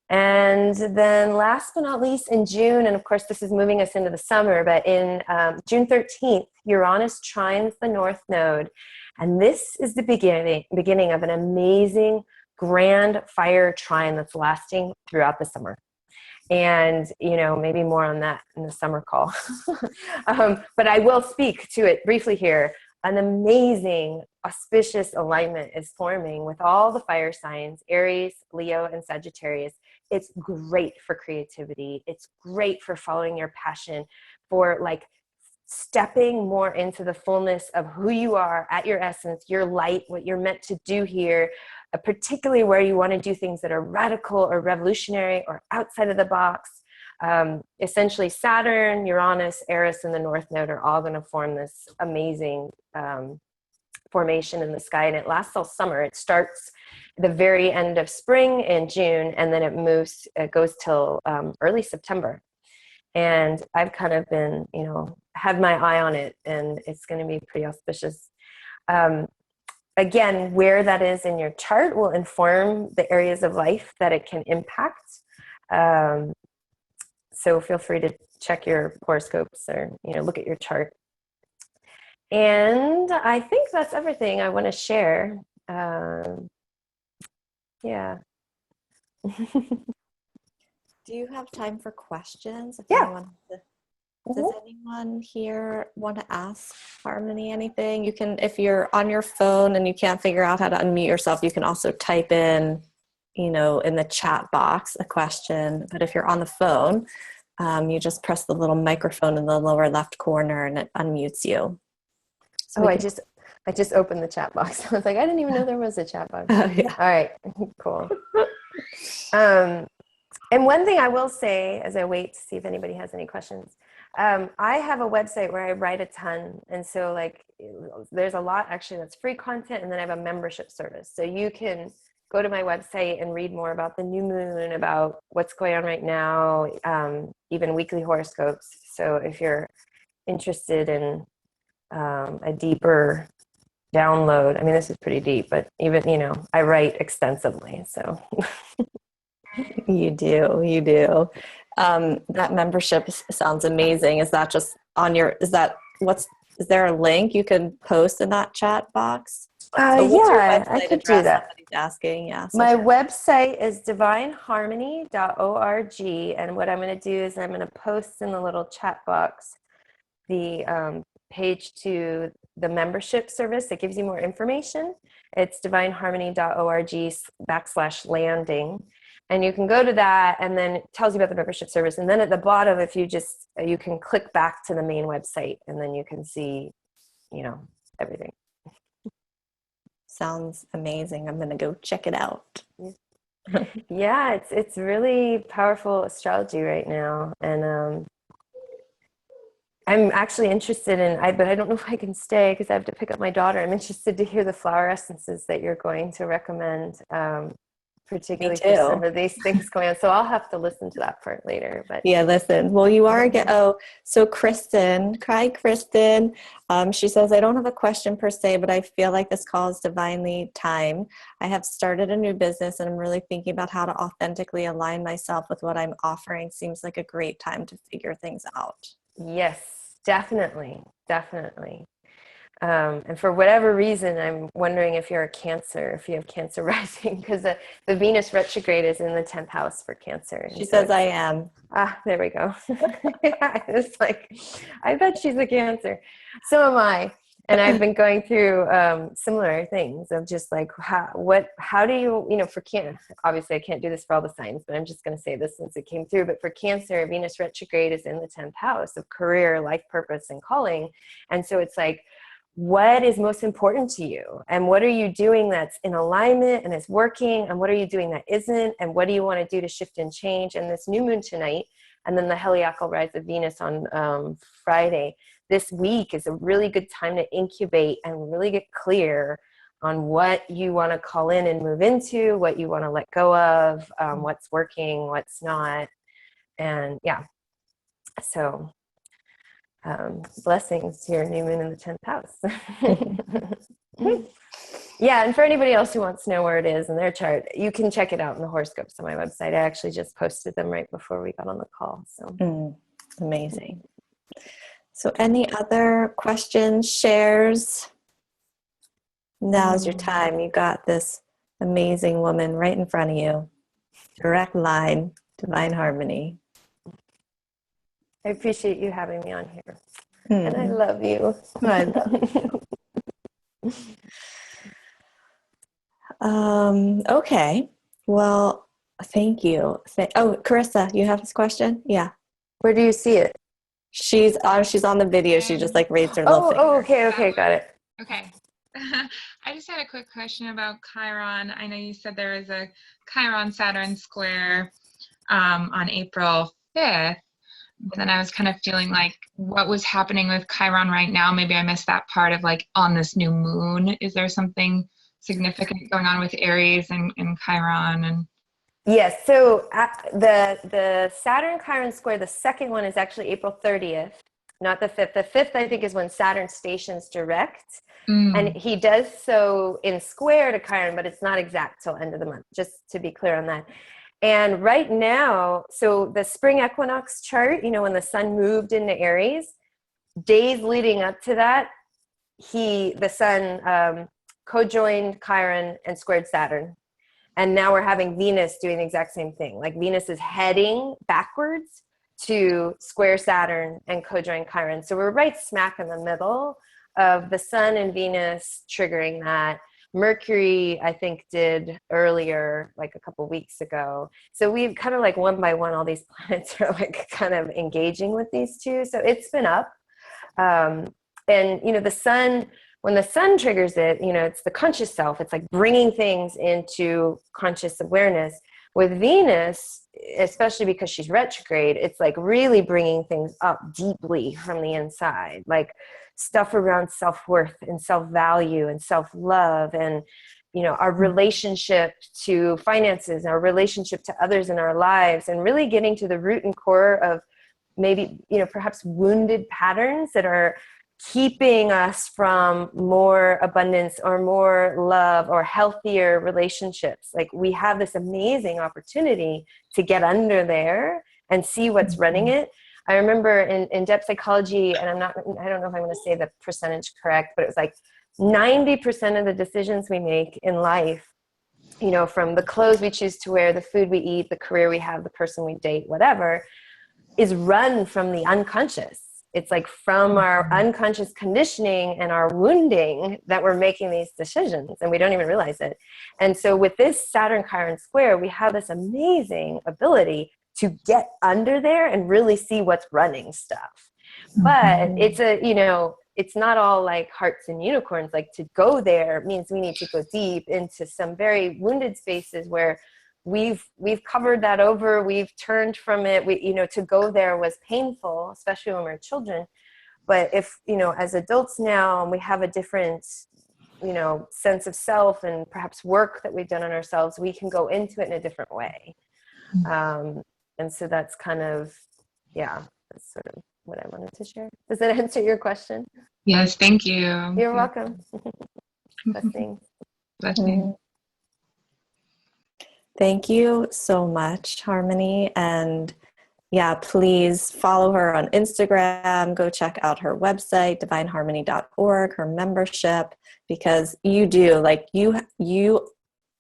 And then last but not least, in June, and of course this is moving us into the summer, but in June 13th, Uranus trines the North Node. And this is the beginning of an amazing grand fire trine that's lasting throughout the summer. And, you know, maybe more on that in the summer call. But I will speak to it briefly here. An amazing auspicious alignment is forming with all the fire signs, Aries, Leo, and Sagittarius. It's great for creativity. It's great for following your passion, for like stepping more into the fullness of who you are at your essence, your light, what you're meant to do here, particularly where you want to do things that are radical or revolutionary or outside of the box. Essentially Saturn, Uranus, Aries, and the North Node are all going to form this amazing formation in the sky, and it lasts all summer. It starts the very end of spring in June, and then it goes till early September. And I've kind of been, you know, had my eye on it, and it's going to be pretty auspicious. Again, where that is in your chart will inform the areas of life that it can impact. So feel free to check your horoscopes or, you know, look at your chart. And I think that's everything I want to share. Yeah. Do you have time for questions? If Yeah. anyone does anyone here want to ask Harmony anything? You can, if you're on your phone and you can't figure out how to unmute yourself, you can also type in, in the chat box a question. But if you're on the phone, you just press the little microphone in the lower left corner and it unmutes you. So I just opened the chat box. I was like, I didn't even know there was a chat box. Yeah. All right, cool. And one thing I will say as I wait to see if anybody has any questions, I have a website where I write a ton. And so like, there's a lot actually that's free content. And then I have a membership service. So you can go to my website and read more about the new moon, about what's going on right now, even weekly horoscopes. So if you're interested in a deeper download, I mean, this is pretty deep, but even, I write extensively. So You do. That membership sounds amazing. Is that just on your, is there a link you can post in that chat box? So what's your yeah, I website could do address? that. Somebody's asking. Yeah. So My website is divineharmony.org. And what I'm going to do is I'm going to post in the little chat box the page to the membership service that gives you more information. It's divineharmony.org/landing. And you can go to that, and then it tells you about the membership service. And then at the bottom, if you can click back to the main website, and then you can see, everything. sounds amazing. I'm going to go check it out. Yeah, it's really powerful astrology right now. And I'm actually interested but I don't know if I can stay because I have to pick up my daughter. I'm interested to hear the flower essences that you're going to recommend, particularly for some of these things going on. So I'll have to listen to that part later. But yeah, listen. Well, you are again. Oh, so Kristen, she says, I don't have a question per se, but I feel like this call is divinely timed. I have started a new business and I'm really thinking about how to authentically align myself with what I'm offering. Seems like a great time to figure things out. Yes, definitely. And for whatever reason, I'm wondering if you're a Cancer, if you have Cancer rising, because the Venus retrograde is in the 10th house for Cancer. She says I am. There we go. It's like, I bet she's a Cancer. So am I. And I've been going through similar things of just like, how do you, for Cancer, obviously I can't do this for all the signs, but I'm just going to say this since it came through. But for Cancer, Venus retrograde is in the 10th house of career, life purpose, and calling. And so it's like, what is most important to you? And what are you doing that's in alignment and is working? And what are you doing that isn't? And what do you want to do to shift and change? And this new moon tonight, and then the heliacal rise of Venus on Friday, this week is a really good time to incubate and really get clear on what you want to call in and move into, what you want to let go of, what's working, what's not. And yeah, so blessings to your new moon in the 10th house. Yeah, and for anybody else who wants to know where it is in their chart, you can check it out in the horoscopes on my website. I actually just posted them right before we got on the call. So Amazing. So any other questions, shares? Now's your time. You got this amazing woman right in front of you. Direct line, divine harmony. I appreciate you having me on here. And I love you. I love you. Okay. Well, thank you. Carissa, you have this question? Yeah. Where do you see it? She's on the video. She just like raised her little finger. Okay, got it. Okay. I just had a quick question about Chiron. I know you said there is a Chiron Saturn square on April 5th, but then I was kind of feeling like what was happening with Chiron right now. Maybe I missed that part of like on this new moon. Is there something significant going on with Aries and Chiron? And yes, so the Saturn Chiron square, the second one is actually April 30th, not the 5th. The 5th, I think, is when Saturn stations direct. And he does so in square to Chiron, but it's not exact till end of the month, just to be clear on that. And right now, so the spring equinox chart, when the sun moved into Aries, days leading up to that, the sun, co-joined Chiron and squared Saturn. And now we're having Venus doing the exact same thing. Like Venus is heading backwards to square Saturn and co-join Chiron. So we're right smack in the middle of the sun and Venus triggering that. Mercury, I think, did earlier, like a couple weeks ago. So we've kind of like one by one, all these planets are like kind of engaging with these two. So it's been up. And, you know, the sun, when the sun triggers it, you know, it's the conscious self. It's like bringing things into conscious awareness. With Venus, especially because she's retrograde, it's like really bringing things up deeply from the inside, like stuff around self-worth and self-value and self-love and, you know, our relationship to finances, our relationship to others in our lives, and really getting to the root and core of maybe, you know, perhaps wounded patterns that are keeping us from more abundance or more love or healthier relationships. Like we have this amazing opportunity to get under there and see what's running it. I remember in depth psychology, and I don't know if I'm going to say the percentage correct, but it was like 90% of the decisions we make in life, you know, from the clothes we choose to wear, the food we eat, the career we have, the person we date, whatever, is run from the unconscious. It's like from our unconscious conditioning and our wounding that we're making these decisions, and we don't even realize it. And so with this Saturn Chiron square, we have this amazing ability to get under there and really see what's running stuff. But it's a, you know, it's not all like hearts and unicorns. Like to go there means we need to go deep into some very wounded spaces where we've covered that over, we've turned from it. We, you know, to go there was painful, especially when we're children. But if, you know, as adults now, we have a different, you know, sense of self and perhaps work that we've done on ourselves, we can go into it in a different way. And so that's kind of, yeah, that's sort of what I wanted to share. Does that answer your question? Yes, thank you. You're welcome. Blessings. Blessings. Thank you so much, Harmony. And yeah, please follow her on Instagram. Go check out her website, divineharmony.org, her membership, because you do, like, you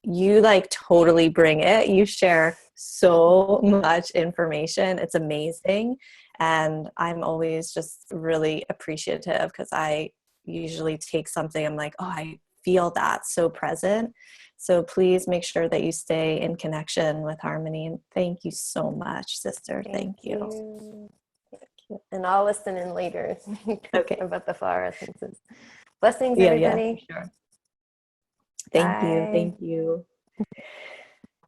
like totally bring it. You share so much information. It's amazing. And I'm always just really appreciative because I usually take something, I'm like, oh, I feel that so present. So please make sure that you stay in connection with Harmony. And thank you so much, sister. Thank you. Thank you. And I'll listen in later Okay. about the flower essences. Blessings, Yeah, everybody. yeah, sure. Thank you. Bye. Thank you.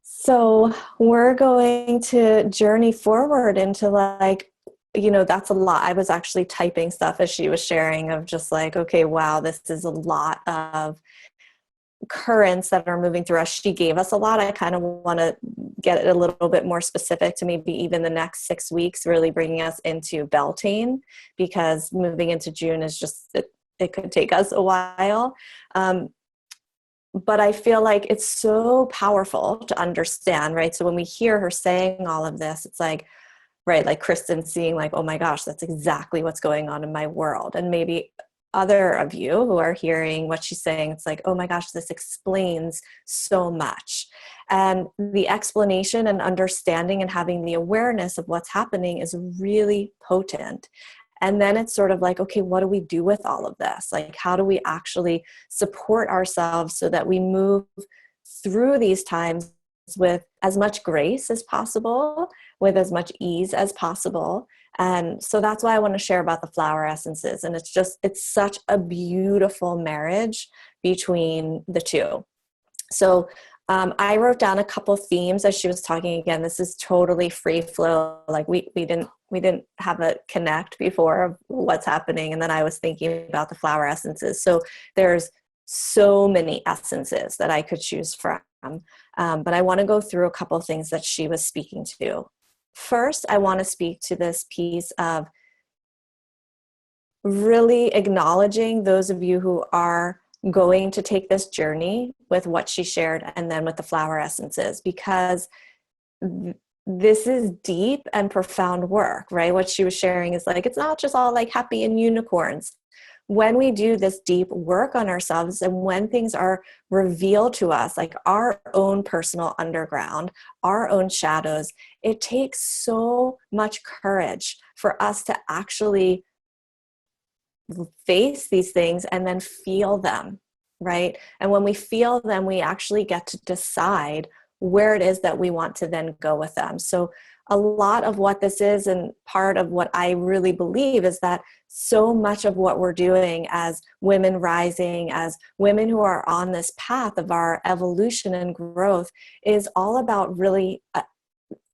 So we're going to journey forward into, like, you know, that's a lot. I was actually typing stuff as she was sharing of just like, okay, wow, this is a lot of currents that are moving through us. She gave us a lot. I kind of want to get it a little bit more specific to maybe even the next 6 weeks, really bringing us into Beltane, because moving into June is just, it could take us a while. But I feel like it's so powerful to understand, right? So when we hear her saying all of this, it's like, right, like Kristen seeing like, oh my gosh, that's exactly what's going on in my world. And maybe other of you who are hearing what she's saying, it's like, oh my gosh, this explains so much. And the explanation and understanding and having the awareness of what's happening is really potent. And then it's sort of like, okay, what do we do with all of this? Like, how do we actually support ourselves so that we move through these times with as much grace as possible, with as much ease as possible? And so that's why I want to share about the flower essences. And it's such a beautiful marriage between the two. So I wrote down a couple themes as she was talking. Again, this is totally free flow. Like we didn't have a connect before of what's happening. And then I was thinking about the flower essences. So there's so many essences that I could choose from. But I want to go through a couple of things that she was speaking to. First, I want to speak to this piece of really acknowledging those of you who are going to take this journey with what she shared and then with the flower essences, because this is deep and profound work, right? What she was sharing is like, it's not just all like happy and unicorns. when we do this deep work on ourselves and when things are revealed to us, like our own personal underground, our own shadows, it takes so much courage for us to actually face these things and then feel them, right? And when we feel them, we actually get to decide where it is that we want to then go with them. So a lot of what this is, and part of what I really believe, is that so much of what we're doing as women rising, as women who are on this path of our evolution and growth, is all about really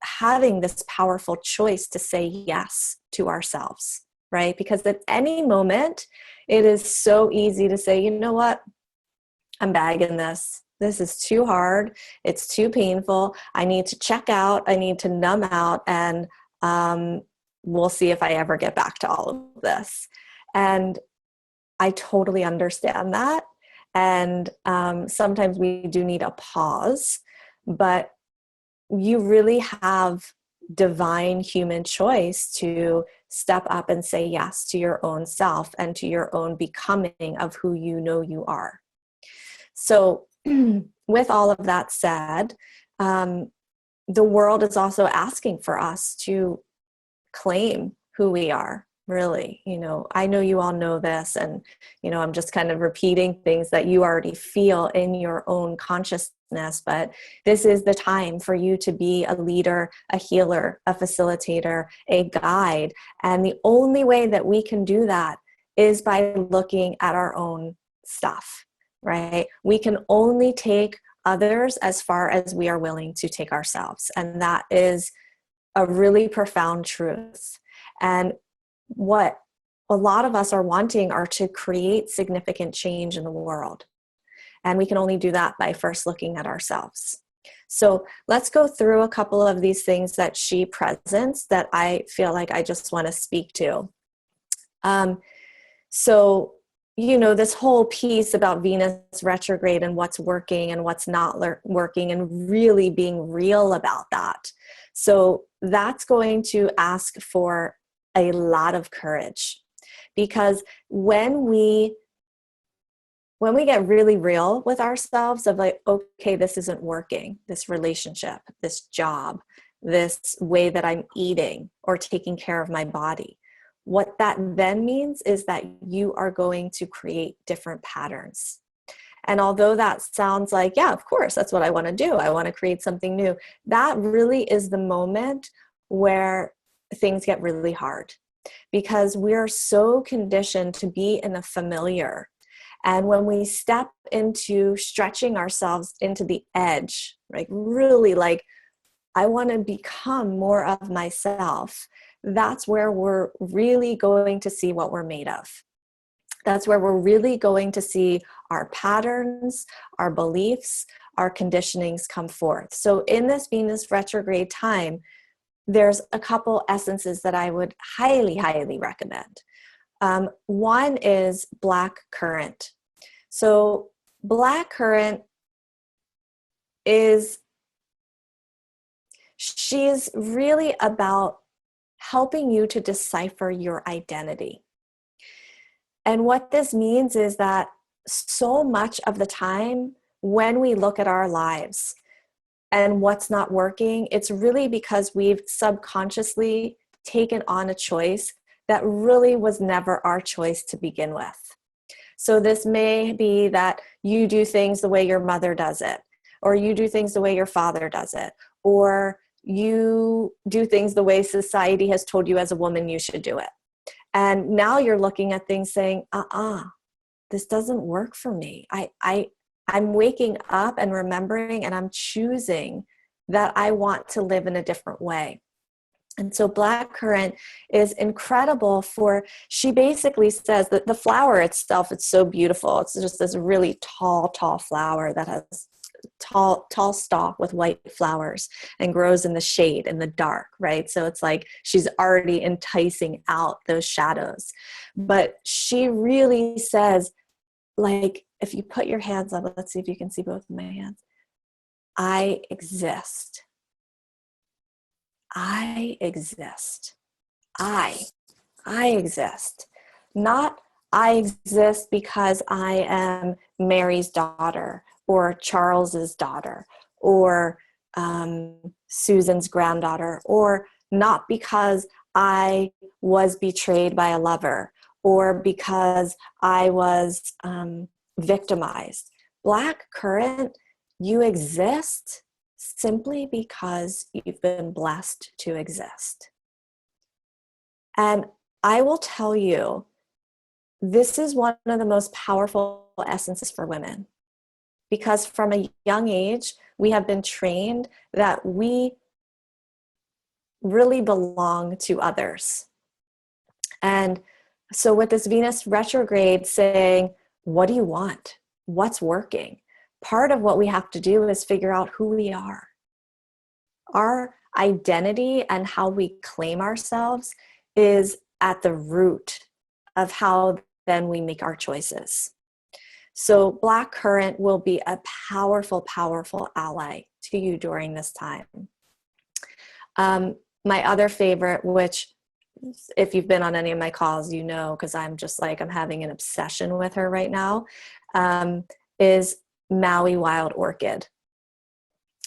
having this powerful choice to say yes to ourselves, right? Because at any moment, it is so easy to say, you know what, I'm bagging this. This is too hard. It's too painful. I need to check out. I need to numb out. And we'll see if I ever get back to all of this. And I totally understand that. And sometimes we do need a pause. But you really have divine human choice to step up and say yes to your own self and to your own becoming of who you know you are. So with all of that said, the world is also asking for us to claim who we are, really. You know, I know you all know this, and, you know, I'm just kind of repeating things that you already feel in your own consciousness, but this is the time for you to be a leader, a healer, a facilitator, a guide. And the only way that we can do that is by looking at our own stuff, right? We can only take others as far as we are willing to take ourselves. And that is a really profound truth. And what a lot of us are wanting are to create significant change in the world. And we can only do that by first looking at ourselves. So let's go through a couple of these things that she presents that I feel like I just want to speak to. So, you know, this whole piece about Venus retrograde and what's working and what's not working, and really being real about that. So that's going to ask for a lot of courage, because when we get really real with ourselves of like, okay, this isn't working, this relationship, this job, this way that I'm eating or taking care of my body, what that then means is that you are going to create different patterns. And although that sounds like, yeah, of course, that's what I want to do, I want to create something new, that really is the moment where things get really hard, because we're so conditioned to be in the familiar. And when we step into stretching ourselves into the edge, like really like, I want to become more of myself, that's where we're really going to see what we're made of. That's where we're really going to see our patterns, our beliefs, our conditionings come forth. So in this Venus retrograde time, there's a couple essences that I would highly, highly recommend. One is black currant. So black currant she's really about helping you to decipher your identity. And what this means is that so much of the time when we look at our lives and what's not working, it's really because we've subconsciously taken on a choice that really was never our choice to begin with. So this may be that you do things the way your mother does it, or you do things the way your father does it, or you do things the way society has told you as a woman you should do it. And now you're looking at things saying, this doesn't work for me. I'm waking up and remembering, and I'm choosing that I want to live in a different way. And so blackcurrant is incredible she basically says that the flower itself, it's so beautiful. It's just this really tall flower that has tall stalk with white flowers and grows in the shade, in the dark, right? So it's like she's already enticing out those shadows. But she really says, like, if you put your hands up, let's see if you can see both of my hands. I exist. I exist. I exist. Not I exist because I am Mary's daughter or Charles's daughter or Susan's granddaughter, or not because I was betrayed by a lover or because I was victimized. Black current, you exist simply because you've been blessed to exist. And I will tell you, this is one of the most powerful essences for women, because from a young age, we have been trained that we really belong to others. And so with this Venus retrograde saying, what do you want? What's working? Part of what we have to do is figure out who we are. Our identity and how we claim ourselves is at the root of how then we make our choices. So Black current will be a powerful, powerful ally to you during this time. My other favorite, which if you've been on any of my calls, you know, because I'm just like, I'm having an obsession with her right now, is Maui Wild Orchid.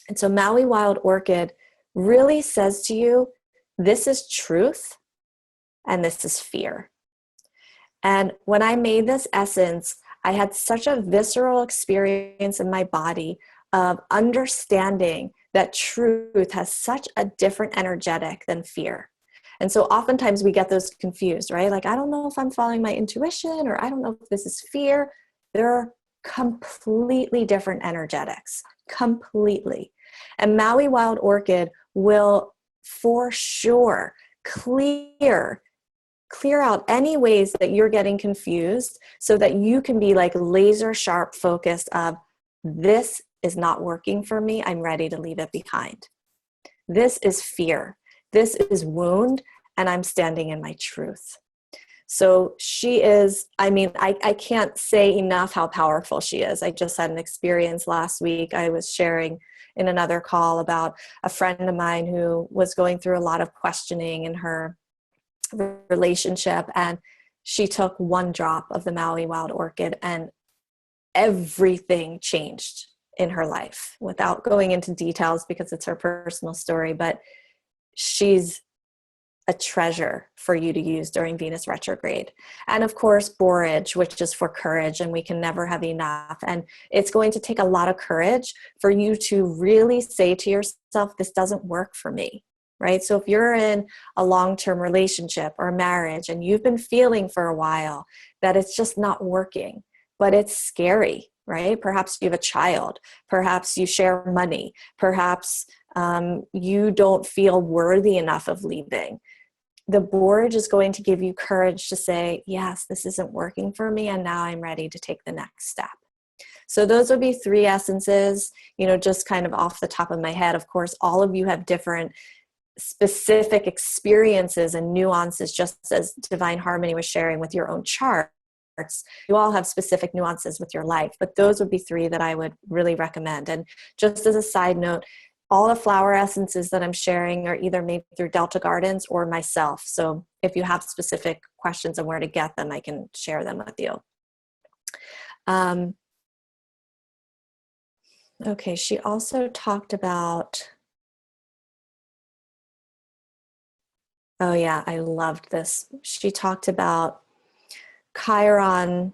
And so Maui Wild Orchid really says to you, this is truth and this is fear. And when I made this essence, I had such a visceral experience in my body of understanding that truth has such a different energetic than fear. And so oftentimes we get those confused, right? Like, I don't know if I'm following my intuition, or I don't know if this is fear. They're completely different energetics, completely. And Maui Wild Orchid will for sure clear out any ways that you're getting confused so that you can be like laser sharp focused of, this is not working for me. I'm ready to leave it behind. This is fear. This is wound, and I'm standing in my truth. So she is, I mean, I can't say enough how powerful she is. I just had an experience last week. I was sharing in another call about a friend of mine who was going through a lot of questioning in her relationship, and she took one drop of the Maui Wild Orchid and everything changed in her life, without going into details because it's her personal story. But she's a treasure for you to use during Venus retrograde. And of course, borage, which is for courage, and we can never have enough. And it's going to take a lot of courage for you to really say to yourself, this doesn't work for me, right? So if you're in a long-term relationship or marriage and you've been feeling for a while that it's just not working, but it's scary, right? Perhaps you have a child, perhaps you share money, perhaps you don't feel worthy enough of leaving. The borage is going to give you courage to say, yes, this isn't working for me, and now I'm ready to take the next step. So those would be 3 essences, you know, just kind of off the top of my head. Of course, all of you have different specific experiences and nuances, just as Divine Harmony was sharing with your own charts. You all have specific nuances with your life, but those would be 3 that I would really recommend. And just as a side note, all the flower essences that I'm sharing are either made through Delta Gardens or myself. So if you have specific questions on where to get them, I can share them with you. Okay, she also talked about, oh yeah, I loved this. She talked about Chiron,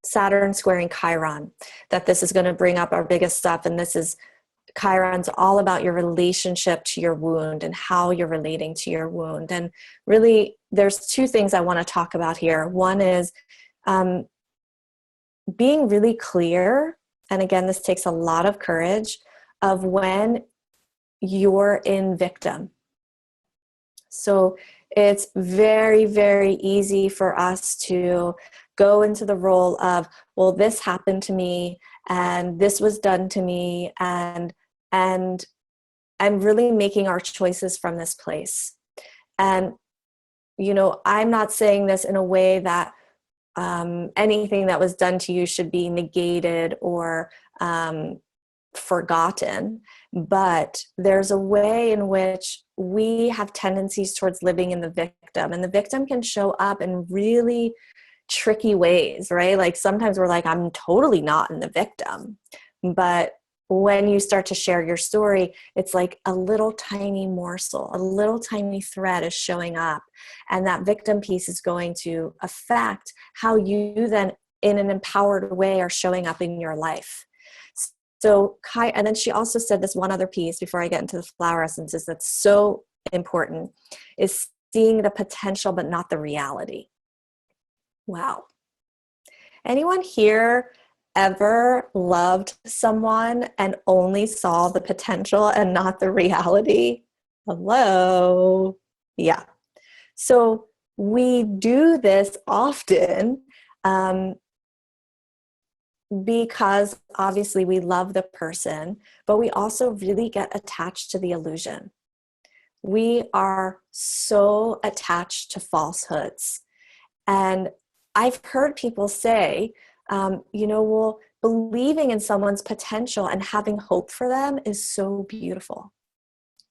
Saturn squaring Chiron, that this is going to bring up our biggest stuff. And this is, Chiron's all about your relationship to your wound and how you're relating to your wound. And really, there's 2 things I want to talk about here. One is being really clear, and again, this takes a lot of courage, of when you're in victim. So it's very, very easy for us to go into the role of, well, this happened to me and this was done to me, and really making our choices from this place. And, you know, I'm not saying this in a way that anything that was done to you should be negated or forgotten, but there's a way in which we have tendencies towards living in the victim, and the victim can show up and really tricky ways, right? Like sometimes we're like, I'm totally not in the victim. But when you start to share your story, it's like a little tiny morsel, a little tiny thread is showing up. And that victim piece is going to affect how you then, in an empowered way, are showing up in your life. So Kai, and then she also said this one other piece before I get into the flower essences that's so important, is seeing the potential but not the reality. Wow. Anyone here ever loved someone and only saw the potential and not the reality? Hello? Yeah. So we do this often because obviously we love the person, but we also really get attached to the illusion. We are so attached to falsehoods. And I've heard people say, well, believing in someone's potential and having hope for them is so beautiful.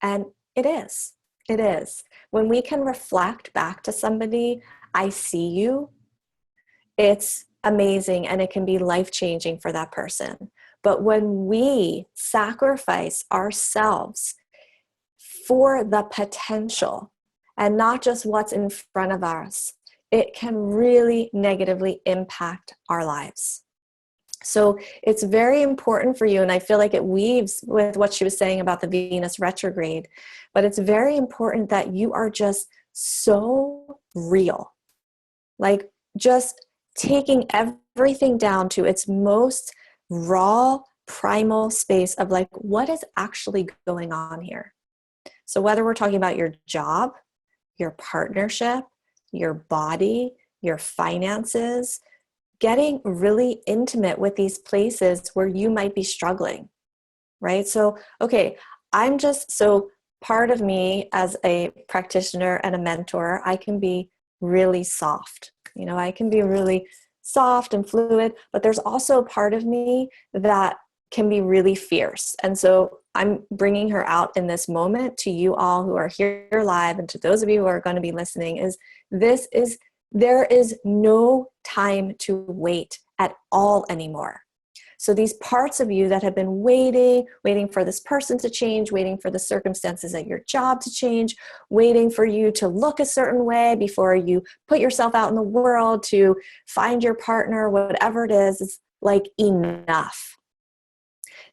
And it is. It is. When we can reflect back to somebody, I see you, it's amazing and it can be life-changing for that person. But when we sacrifice ourselves for the potential and not just what's in front of us, it can really negatively impact our lives. So it's very important for you, and I feel like it weaves with what she was saying about the Venus retrograde, but it's very important that you are just so real. Like just taking everything down to its most raw, primal space of like, what is actually going on here? So whether we're talking about your job, your partnership, your body, your finances, getting really intimate with these places where you might be struggling, right? So, okay, so part of me as a practitioner and a mentor, I can be really soft. I can be really soft and fluid, but there's also a part of me that can be really fierce. And so I'm bringing her out in this moment to you all who are here live, and to those of you who are going to be listening, there is no time to wait at all anymore. So these parts of you that have been waiting for this person to change, waiting for the circumstances at your job to change, waiting for you to look a certain way before you put yourself out in the world to find your partner, whatever it is like enough.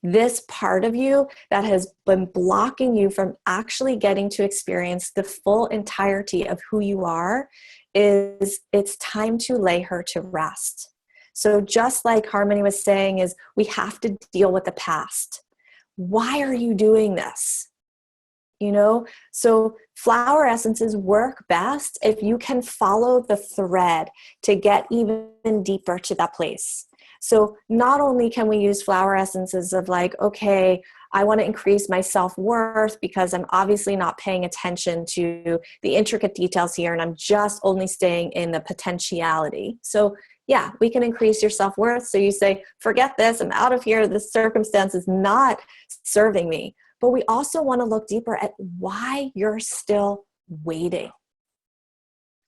This part of you that has been blocking you from actually getting to experience the full entirety of who you are, it's time to lay her to rest. So just like Harmony was saying, is we have to deal with the past. Why are you doing this? So flower essences work best if you can follow the thread to get even deeper to that place. So not only can we use flower essences of like, okay, I want to increase my self-worth because I'm obviously not paying attention to the intricate details here and I'm just only staying in the potentiality. So yeah, we can increase your self-worth. So you say, forget this, I'm out of here, this circumstance is not serving me. But we also want to look deeper at why you're still waiting,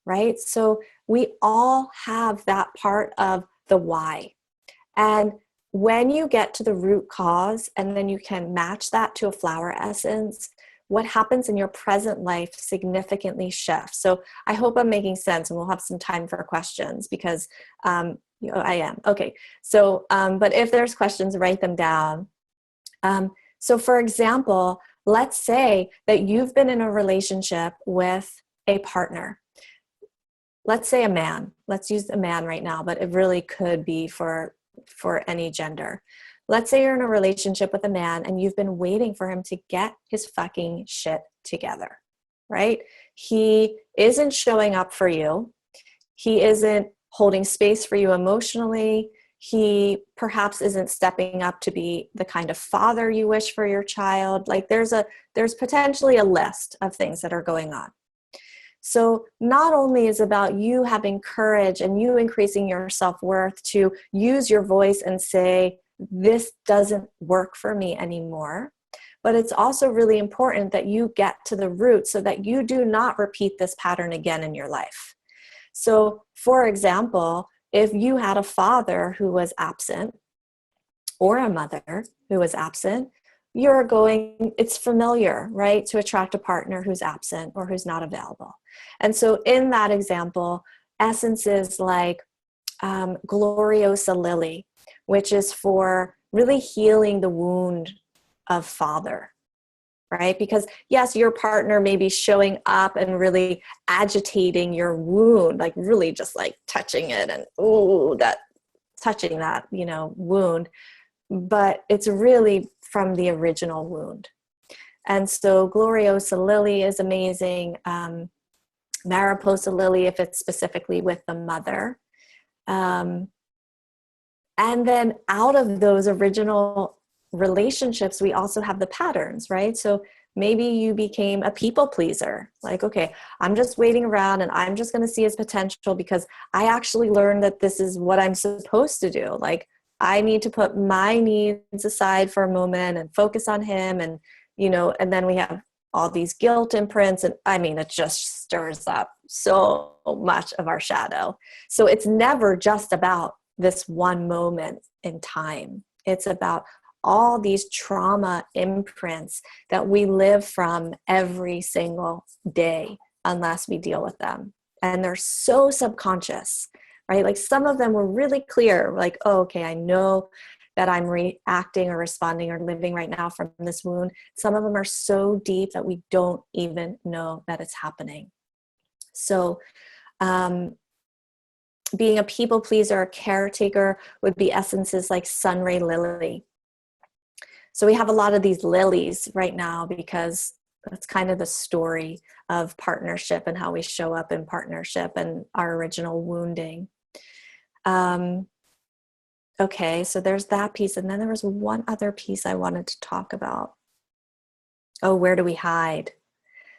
right? So we all have that part of the why. And when you get to the root cause and then you can match that to a flower essence, what happens in your present life significantly shifts. So I hope I'm making sense, and we'll have some time for questions because I am. Okay. So, but if there's questions, write them down. So for example, let's say that you've been in a relationship with a partner. Let's say a man. Let's use a man right now, but it really could be for any gender. Let's say you're in a relationship with a man and you've been waiting for him to get his fucking shit together, right? He isn't showing up for you. He isn't holding space for you emotionally. He perhaps isn't stepping up to be the kind of father you wish for your child. Like there's potentially a list of things that are going on. So not only is it about you having courage and you increasing your self-worth to use your voice and say, this doesn't work for me anymore, but it's also really important that you get to the root so that you do not repeat this pattern again in your life. So for example, if you had a father who was absent or a mother who was absent, it's familiar, right, to attract a partner who's absent or who's not available. And so in that example, essences like Gloriosa Lily, which is for really healing the wound of father, right? Because yes, your partner may be showing up and really agitating your wound, like really just like touching it and touching that, wound, but it's really from the original wound. And so Gloriosa Lily is amazing. Mariposa Lily, if it's specifically with the mother. And then out of those original relationships, we also have the patterns, right? So maybe you became a people pleaser. Like, okay, I'm just waiting around and I'm just going to see his potential because I actually learned that this is what I'm supposed to do. Like, I need to put my needs aside for a moment and focus on him. And, and then we have all these guilt imprints. And I mean, it just stirs up so much of our shadow. So it's never just about this one moment in time. It's about all these trauma imprints that we live from every single day unless we deal with them. And they're so subconscious, right? Like some of them were really clear, like, oh, okay, I know that I'm reacting or responding or living right now from this wound. Some of them are so deep that we don't even know that it's happening. So being a people pleaser, a caretaker would be essences like Sunray Lily. So we have a lot of these lilies right now because that's kind of the story of partnership and how we show up in partnership and our original wounding. Okay, so there's that piece. And then there was one other piece I wanted to talk about. Oh, where do we hide?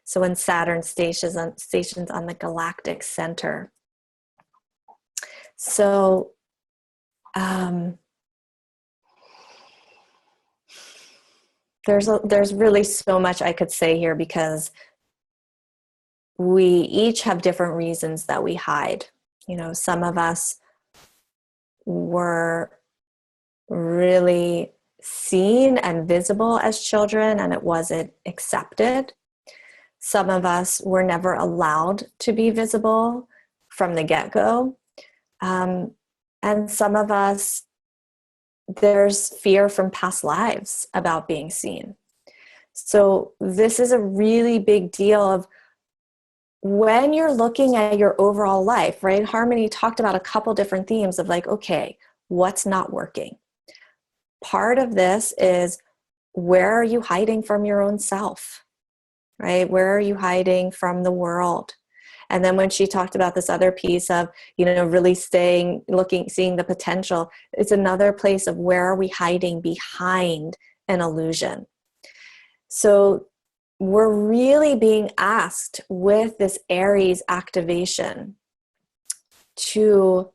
So when Saturn stations on the galactic center. So there's really so much I could say here because we each have different reasons that we hide. Some of us were really seen and visible as children and it wasn't accepted. Some of us were never allowed to be visible from the get-go. And some of us, there's fear from past lives about being seen. So this is a really big deal of when you're looking at your overall life, right? Harmony talked about a couple different themes of like, okay, what's not working? Part of this is, where are you hiding from your own self, right? Where are you hiding from the world? And then when she talked about this other piece of, really seeing the potential, it's another place of where are we hiding behind an illusion. So we're really being asked with this Aries activation to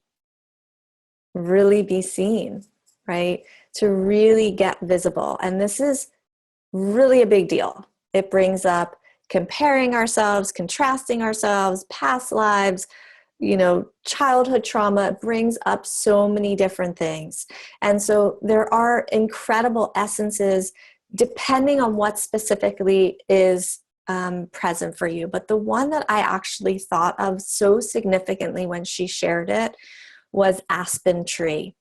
really be seen, right? To really get visible. And this is really a big deal. It brings up comparing ourselves, contrasting ourselves, past lives, childhood trauma. It brings up so many different things. And so there are incredible essences depending on what specifically is present for you. But the one that I actually thought of so significantly when she shared it was aspen tree.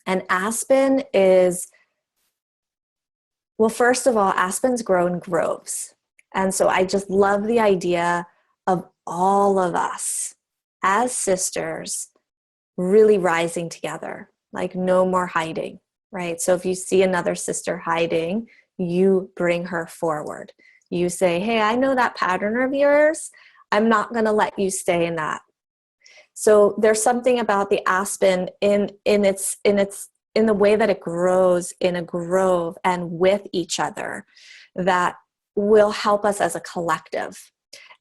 And aspen is, well, first of all, aspens grow in groves. And so I just love the idea of all of us as sisters really rising together, like no more hiding, right? So if you see another sister hiding, you bring her forward. You say, hey, I know that pattern of yours. I'm not going to let you stay in that. So there's something about the aspen in the way that it grows in a grove and with each other that will help us as a collective.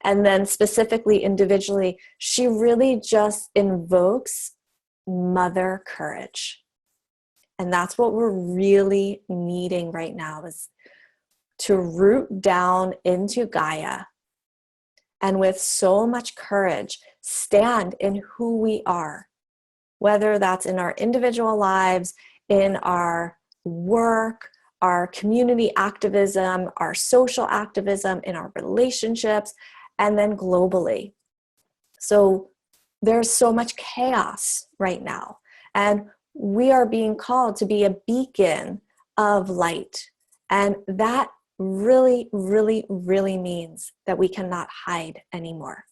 And then specifically individually, she really just invokes mother courage. And that's what we're really needing right now, is to root down into Gaia and with so much courage stand in who we are. whether that's in our individual lives, in our work, our community activism, our social activism, in our relationships, and then globally. So there's so much chaos right now, and we are being called to be a beacon of light. And that really, really, really means that we cannot hide anymore.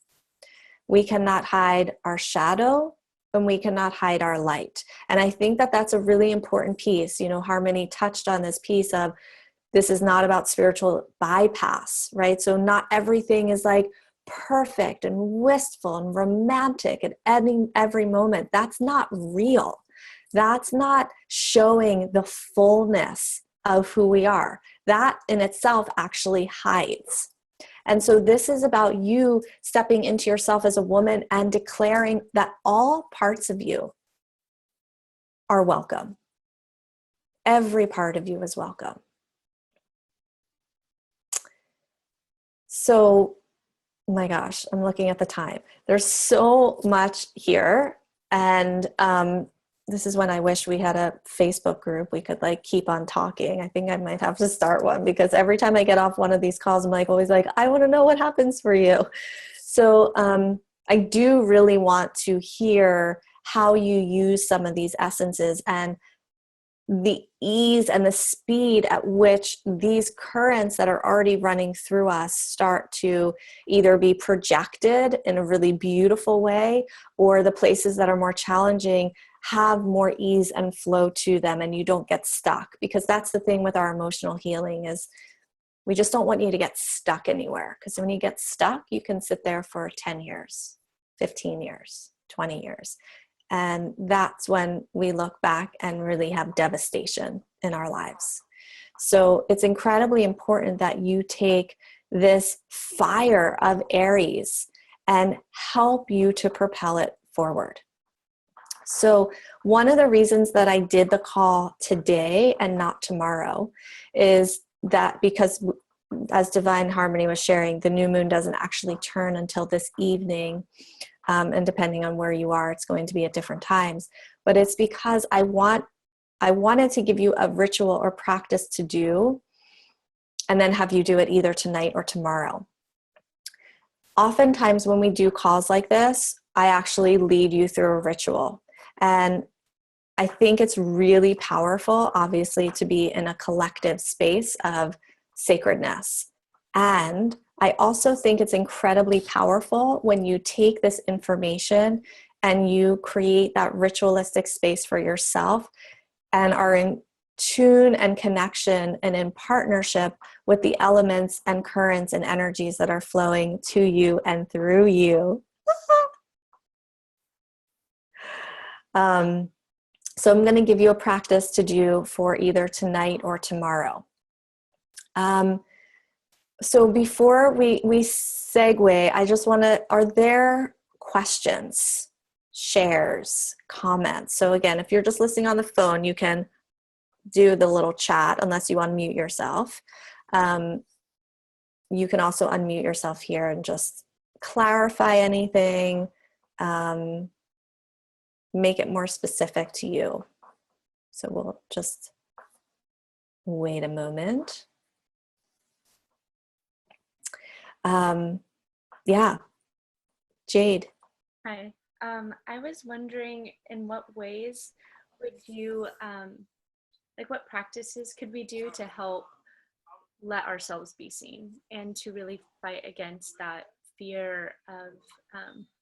We cannot hide our shadow, and we cannot hide our light. And I think that that's a really important piece. You know, Harmony touched on this piece of, this is not about spiritual bypass, right? So not everything is like perfect and wistful and romantic at every moment. That's not real. That's not showing the fullness of who we are. That in itself actually hides. And so this is about you stepping into yourself as a woman and declaring that all parts of you are welcome. Every part of you is welcome. So, oh my gosh, I'm looking at the time. There's so much here. And this is when I wish we had a Facebook group. We could like keep on talking. I think I might have to start one, because every time I get off one of these calls, I'm like always like, I want to know what happens for you. So I do really want to hear how you use some of these essences and the ease and the speed at which these currents that are already running through us start to either be projected in a really beautiful way, or the places that are more challenging have more ease and flow to them, and you don't get stuck. Because that's the thing with our emotional healing, is we just don't want you to get stuck anywhere. Because when you get stuck, you can sit there for 10 years, 15 years, 20 years. And that's when we look back and really have devastation in our lives. So it's incredibly important that you take this fire of Aries and help you to propel it forward. So one of the reasons that I did the call today and not tomorrow is that because, as Divine Harmony was sharing, the new moon doesn't actually turn until this evening. And depending on where you are, it's going to be at different times. But it's because I wanted to give you a ritual or practice to do, and then have you do it either tonight or tomorrow. Oftentimes when we do calls like this, I actually lead you through a ritual. And I think it's really powerful, obviously, to be in a collective space of sacredness. And I also think it's incredibly powerful when you take this information and you create that ritualistic space for yourself and are in tune and connection and in partnership with the elements and currents and energies that are flowing to you and through you. So I'm going to give you a practice to do for either tonight or tomorrow. So before we segue, I just want to, are there questions, shares, comments? So again, if you're just listening on the phone, you can do the little chat unless you unmute yourself. You can also unmute yourself here and just clarify anything, make it more specific to you. So we'll just wait a moment. Yeah, Jade. Hi. I was wondering, in what ways would you, like what practices could we do to help let ourselves be seen and to really fight against that fear of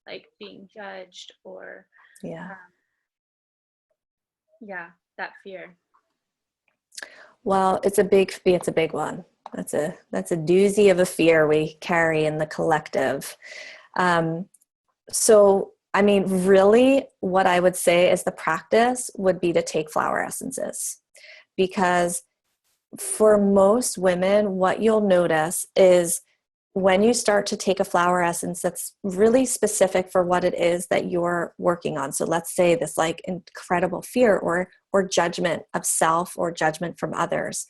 like being judged or that fear? Well, it's a big one. That's a doozy of a fear we carry in the collective. So, I mean, really what I would say is the practice would be to take flower essences, because for most women, what you'll notice is when you start to take a flower essence that's really specific for what it is that you're working on. So let's say this like incredible fear or judgment of self or judgment from others.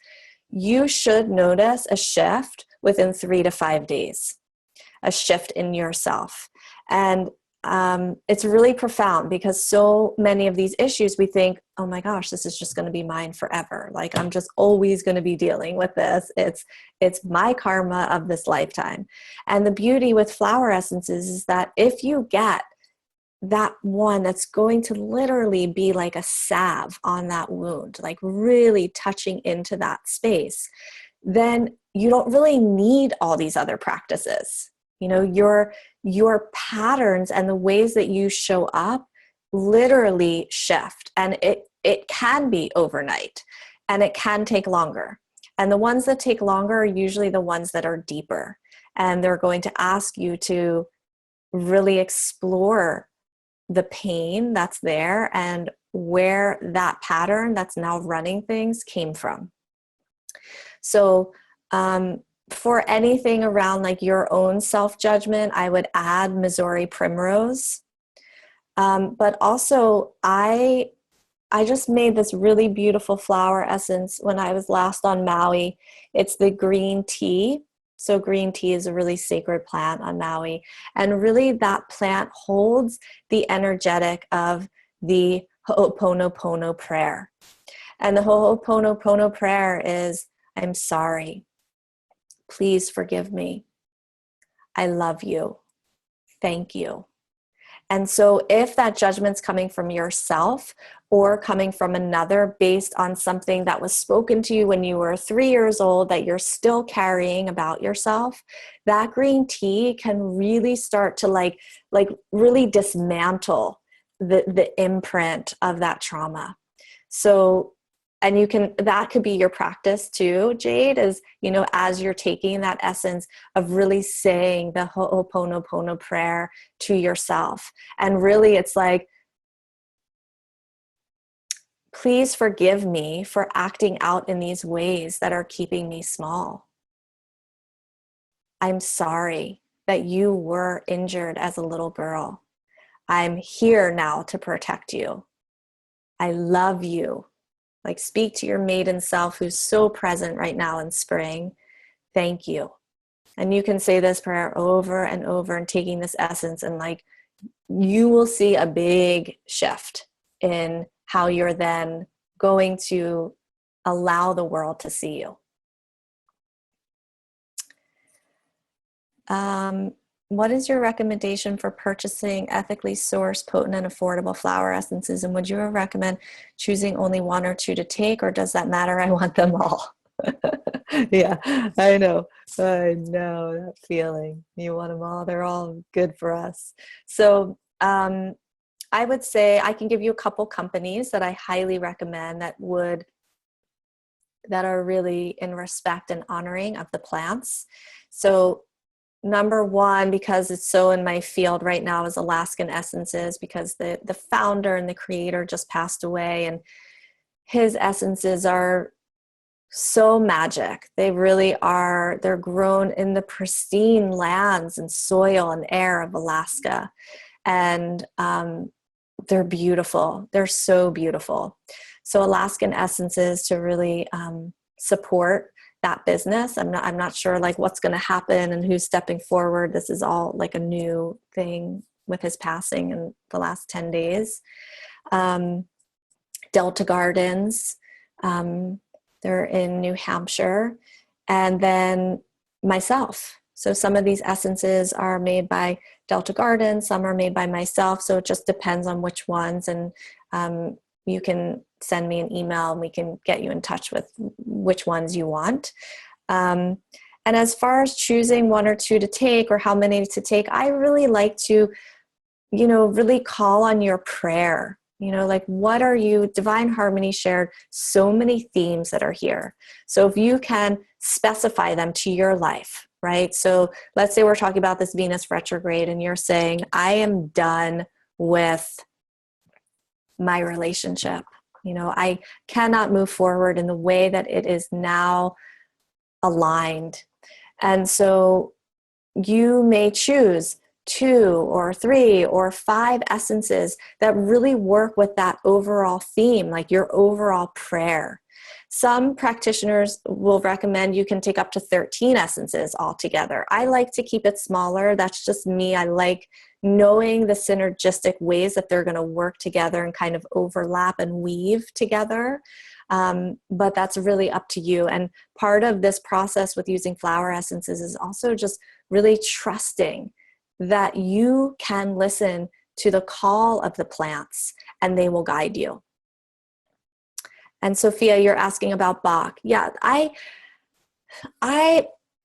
You should notice a shift within 3 to 5 days, a shift in yourself. And it's really profound because so many of these issues we think, oh my gosh, this is just going to be mine forever. Like I'm just always going to be dealing with this. It's my karma of this lifetime. And the beauty with flower essences is that if you get that one that's going to literally be like a salve on that wound, like really touching into that space, then you don't really need all these other practices. You know, your patterns and the ways that you show up literally shift, and it can be overnight and it can take longer. And the ones that take longer are usually the ones that are deeper, and they're going to ask you to really explore the pain that's there and where that pattern that's now running things came from. So for anything around like your own self-judgment, I would add Missouri primrose. But also I just made this really beautiful flower essence when I was last on Maui. It's the green tea. So green tea is a really sacred plant on Maui. And really that plant holds the energetic of the Ho'oponopono prayer. And the Ho'oponopono prayer is, I'm sorry. Please forgive me. I love you. Thank you. And so if that judgment's coming from yourself or coming from another based on something that was spoken to you when you were 3 years old that you're still carrying about yourself, that green tea can really start to like really dismantle the imprint of that trauma. So, and that could be your practice too, Jade, is, you know, as you're taking that essence of really saying the Ho'oponopono prayer to yourself. And really it's like, please forgive me for acting out in these ways that are keeping me small. I'm sorry that you were injured as a little girl. I'm here now to protect you. I love you. Like speak to your maiden self who's so present right now in spring. Thank you. And you can say this prayer over and over and taking this essence, and like you will see a big shift in how you're then going to allow the world to see you. What is your recommendation for purchasing ethically sourced, potent, and affordable flower essences? And would you recommend choosing only one or two to take, or does that matter? I want them all. Yeah, I know that feeling. You want them all. They're all good for us. So I would say I can give you a couple companies that I highly recommend that are really in respect and honoring of the plants. So number one, because it's so in my field right now, is Alaskan Essences, because the founder and the creator just passed away, and his essences are so magic. They really are. They're grown in the pristine lands and soil and air of Alaska. And they're beautiful. They're so beautiful. So Alaskan Essences to really support that business. I'm not sure like what's going to happen and who's stepping forward. This is all like a new thing with his passing in the last 10 days. Delta Gardens, they're in New Hampshire. And then myself. So some of these essences are made by Delta Gardens, some are made by myself. So it just depends on which ones. And you can send me an email and we can get you in touch with which ones you want. And as far as choosing one or two to take or how many to take, I really like to, really call on your prayer. Like what are you, Divine Harmony shared so many themes that are here. So if you can specify them to your life, right? So let's say we're talking about this Venus retrograde and you're saying, I am done with my relationship. I cannot move forward in the way that it is now aligned. And so you may choose 2 or 3 or 5 essences that really work with that overall theme, like your overall prayer. Some practitioners will recommend you can take up to 13 essences altogether. I like to keep it smaller. That's just me. I like knowing the synergistic ways that they're going to work together and kind of overlap and weave together. But that's really up to you. And part of this process with using flower essences is also just really trusting that you can listen to the call of the plants and they will guide you. And Sophia, you're asking about Bach. Yeah,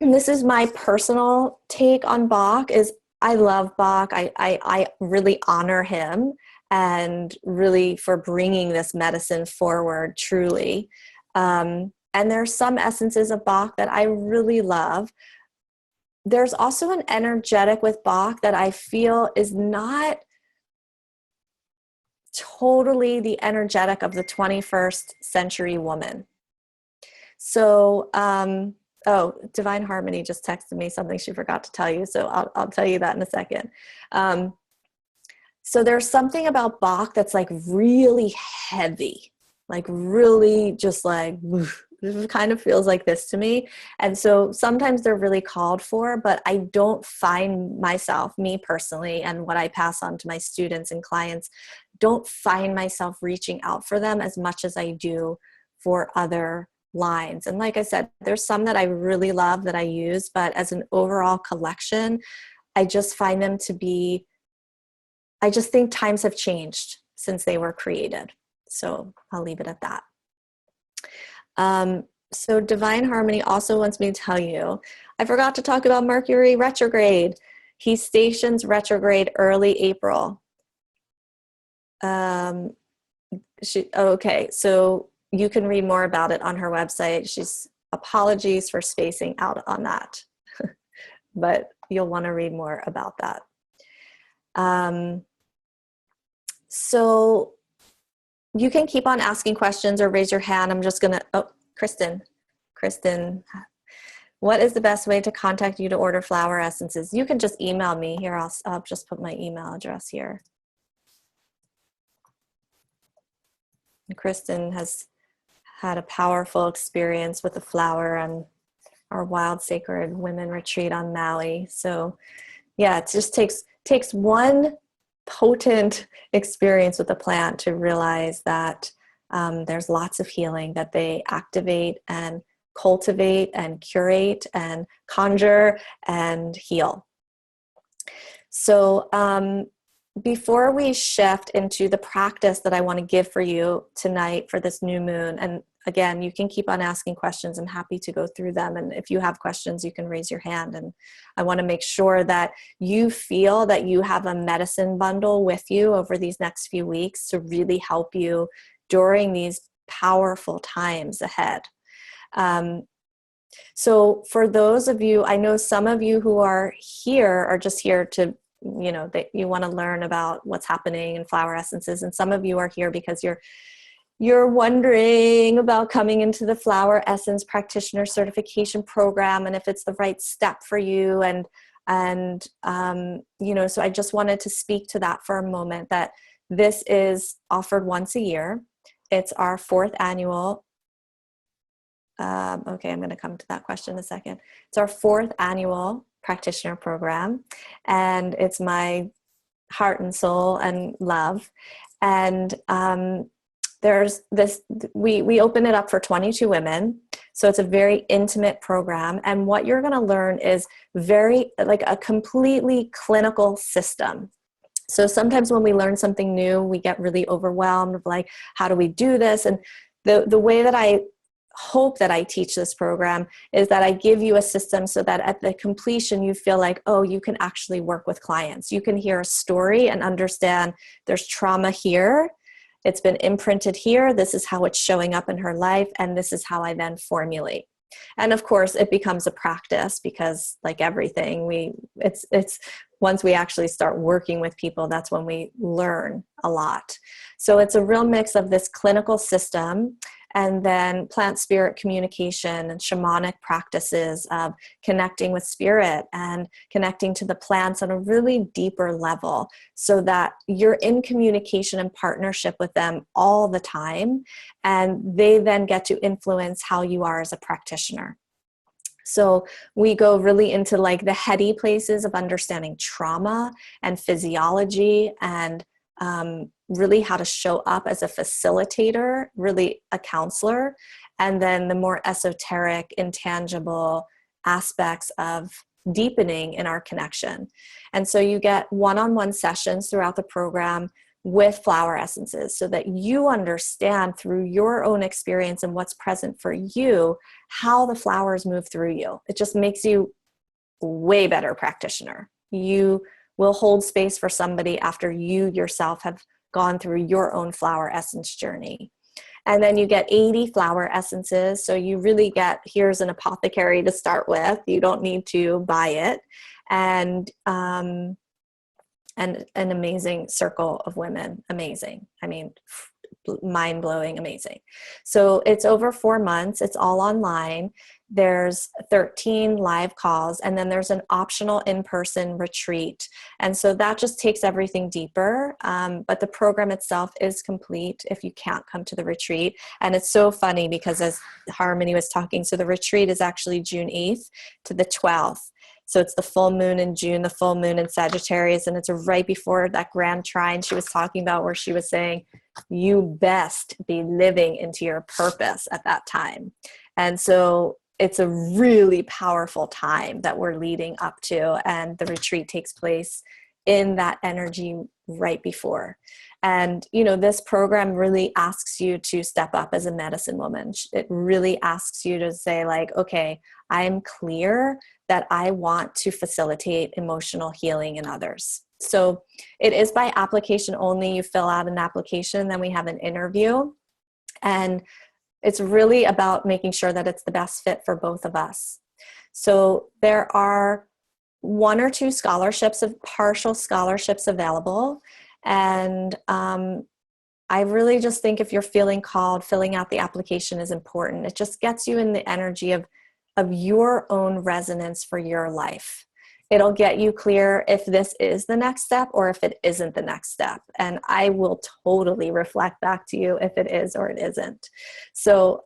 this is my personal take on Bach. Is I love Bach. I really honor him, and really for bringing this medicine forward, truly. And there's some essences of Bach that I really love. There's also an energetic with Bach that I feel is not totally the energetic of the 21st century woman. So, Divine Harmony just texted me something she forgot to tell you. So I'll tell you that in a second. So there's something about Bach that's like really heavy, like really just like, it kind of feels like this to me. And so sometimes they're really called for, but I don't find myself, me personally, and what I pass on to my students and clients, don't find myself reaching out for them as much as I do for other lines. And like I said, there's some that I really love that I use, but as an overall collection, I just find them to be, I just think times have changed since they were created. So I'll leave it at that. So Divine Harmony also wants me to tell you, I forgot to talk about Mercury retrograde. He stations retrograde early April. Okay, so you can read more about it on her website. She's apologies for spacing out on that, but you'll want to read more about that. So you can keep on asking questions or raise your hand. I'm just gonna, Kristen, what is the best way to contact you to order flower essences? You can just email me here. I'll just put my email address here. And Kristen has had a powerful experience with the flower and our Wild Sacred Women Retreat on Maui. So yeah, it just takes one potent experience with the plant to realize that there's lots of healing that they activate and cultivate and curate and conjure and heal. So before we shift into the practice that I want to give for you tonight for this new moon, and again, you can keep on asking questions. I'm happy to go through them. And if you have questions, you can raise your hand. And I want to make sure that you feel that you have a medicine bundle with you over these next few weeks to really help you during these powerful times ahead. So for those of you, I know some of you who are here are just here to, you know, that you want to learn about what's happening in flower essences. And some of you are here because you're wondering about coming into the Flower Essence Practitioner Certification Program and if it's the right step for you. And you know, so I just wanted to speak to that for a moment, that this is offered once a year. It's our 4th annual. Okay, I'm going to come to that question in a second. It's our 4th annual practitioner program, and it's my heart and soul and love. And there's this, we open it up for 22 women. So it's a very intimate program. And what you're going to learn is very like a completely clinical system. So sometimes when we learn something new, we get really overwhelmed of like, how do we do this? And the way that I hope that I teach this program is that I give you a system so that at the completion you feel like, oh, you can actually work with clients. You can hear a story and understand there's trauma here. It's been imprinted here. This is how it's showing up in her life. And this is how I then formulate. And of course it becomes a practice because like everything, it's once we actually start working with people, that's when we learn a lot. So it's a real mix of this clinical system and then plant spirit communication and shamanic practices of connecting with spirit and connecting to the plants on a really deeper level so that you're in communication and partnership with them all the time. And they then get to influence how you are as a practitioner. So we go really into like the heady places of understanding trauma and physiology, and really how to show up as a facilitator, really a counselor, and then the more esoteric, intangible aspects of deepening in our connection. And so you get one-on-one sessions throughout the program with flower essences so that you understand through your own experience and what's present for you, how the flowers move through you. It just makes you a way better practitioner. You will hold space for somebody after you yourself have gone through your own flower essence journey. And then you get 80 flower essences. So you really get, here's an apothecary to start with. You don't need to buy it. And an amazing circle of women. Amazing. I mean, mind-blowing, amazing. So it's over 4 months. It's all online. There's 13 live calls, and then there's an optional in-person retreat. And so that just takes everything deeper. But the program itself is complete if you can't come to the retreat. And it's so funny because as Harmony was talking, so the retreat is actually June 8th to the 12th. So it's the full moon in June, the full moon in Sagittarius, and it's right before that grand trine she was talking about, where she was saying, you best be living into your purpose at that time. And so it's a really powerful time that we're leading up to, and the retreat takes place in that energy right before. And, you know, this program really asks you to step up as a medicine woman. It really asks you to say like, okay, I'm clear that I want to facilitate emotional healing in others. So it is by application only. You fill out an application, then we have an interview. And it's really about making sure that it's the best fit for both of us. So there are 1 or 2 scholarships, of partial scholarships available. And I really just think if you're feeling called, filling out the application is important. It just gets you in the energy of your own resonance for your life. It'll get you clear if this is the next step or if it isn't the next step. And I will totally reflect back to you if it is or it isn't. So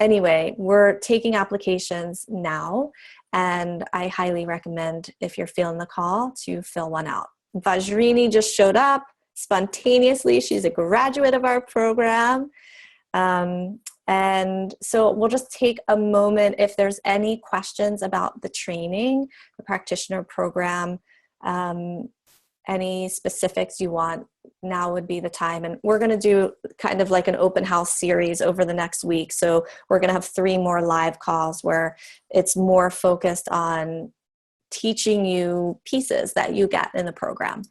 anyway, we're taking applications now, and I highly recommend, if you're feeling the call, to fill one out. Vajrini just showed up spontaneously. She's a graduate of our program. And so we'll just take a moment if there's any questions about the training, the practitioner program, any specifics you want, now would be the time. And we're going to do kind of like an open house series over the next week. So we're going to have 3 more live calls where it's more focused on teaching you pieces that you get in the program.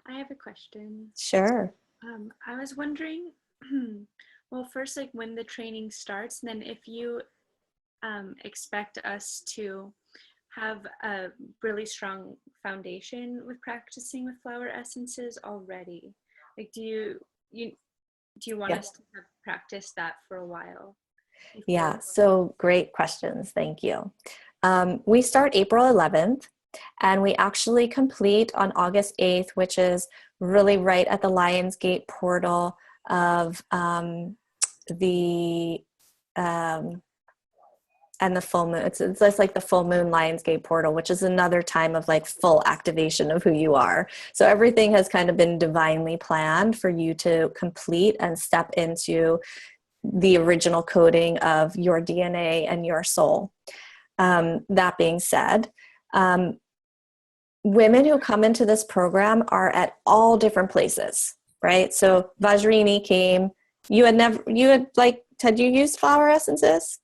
I have a question. Sure. I was wondering, well, first, like when the training starts, and then if you expect us to have a really strong foundation with practicing with flower essences already. Like, do you want us to have practiced that for a while? Yeah, so great questions. Thank you. We start April 11th, and we actually complete on August 8th, which is really right at the Lionsgate portal of and the full moon. It's just like the full moon Lionsgate portal, which is another time of like full activation of who you are. So everything has kind of been divinely planned for you to complete and step into the original coding of your DNA and your soul. That being said, women who come into this program are at all different places, right? So Vajrini came, had you used flower essences?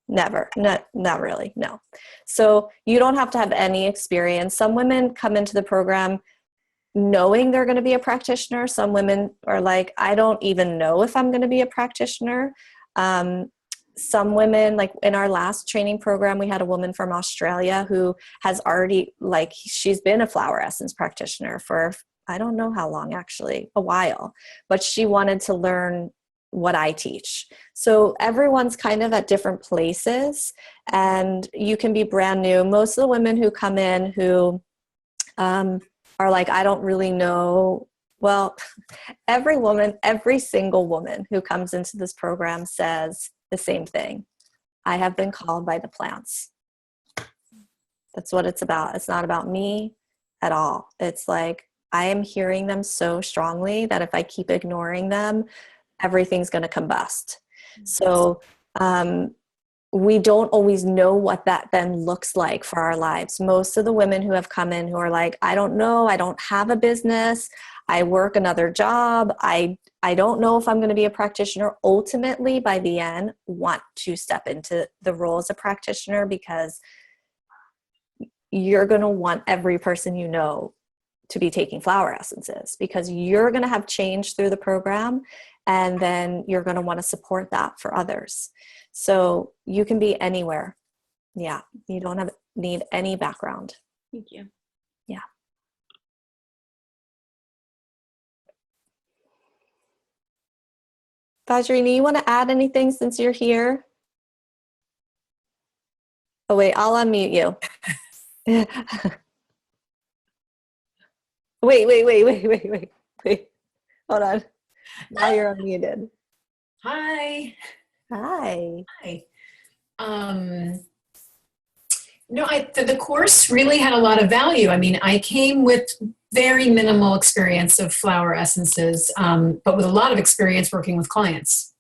Never, not really, no. So you don't have to have any experience. Some women come into the program knowing they're going to be a practitioner. Some women are like, I don't even know if I'm going to be a practitioner. Some women, like in our last training program, we had a woman from Australia who has already, like, she's been a flower essence practitioner for, I don't know how long actually, a while, but she wanted to learn what I teach. So everyone's kind of at different places, and you can be brand new. Most of the women who come in who are like, I don't really know. Well, every single woman who comes into this program says the same thing. I have been called by the plants. That's what it's about. It's not about me at all. It's like, I am hearing them so strongly that if I keep ignoring them, everything's going to combust. So we don't always know what that then looks like for our lives. Most of the women who have come in who are like, I don't know, I don't have a business, I work another job, I don't know if I'm going to be a practitioner, ultimately by the end want to step into the role as a practitioner, because you're going to want every person you know to be taking flower essences, because you're going to have change through the program, and then you're going to want to support that for others. So you can be anywhere. Yeah. You don't need any background. Thank you. Yeah. Vajrini, you want to add anything since you're here? Oh, wait, I'll unmute you. Wait. Hold on. Now you're unmuted. Hi. Hi. Hi. No, the course really had a lot of value. I mean, I came with very minimal experience of flower essences, but with a lot of experience working with clients.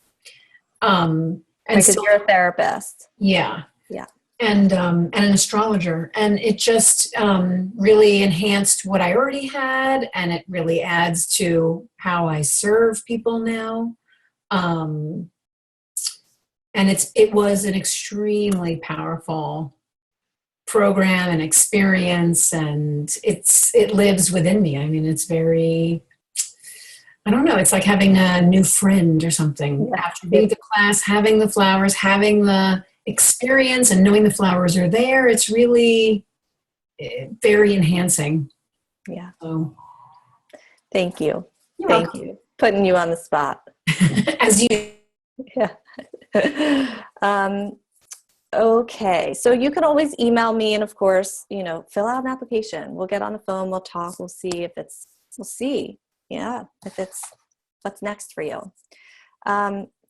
And Because so, you're a therapist. yeah. Yeah. And an astrologer. And it just really enhanced what I already had, and it really adds to how I serve people now. And it was an extremely powerful program and experience, and it lives within me. I mean, it's very, I don't know, it's like having a new friend or something. Yeah. After being to class, having the flowers, having the experience and knowing the flowers are there, it's really very enhancing. Yeah. So, Thank you. you're Thank welcome. you. Putting you on the spot. As you. Yeah. Okay. So you can always email me, and of course, fill out an application. We'll get on the phone. We'll talk. We'll see. Yeah. If it's what's next for you.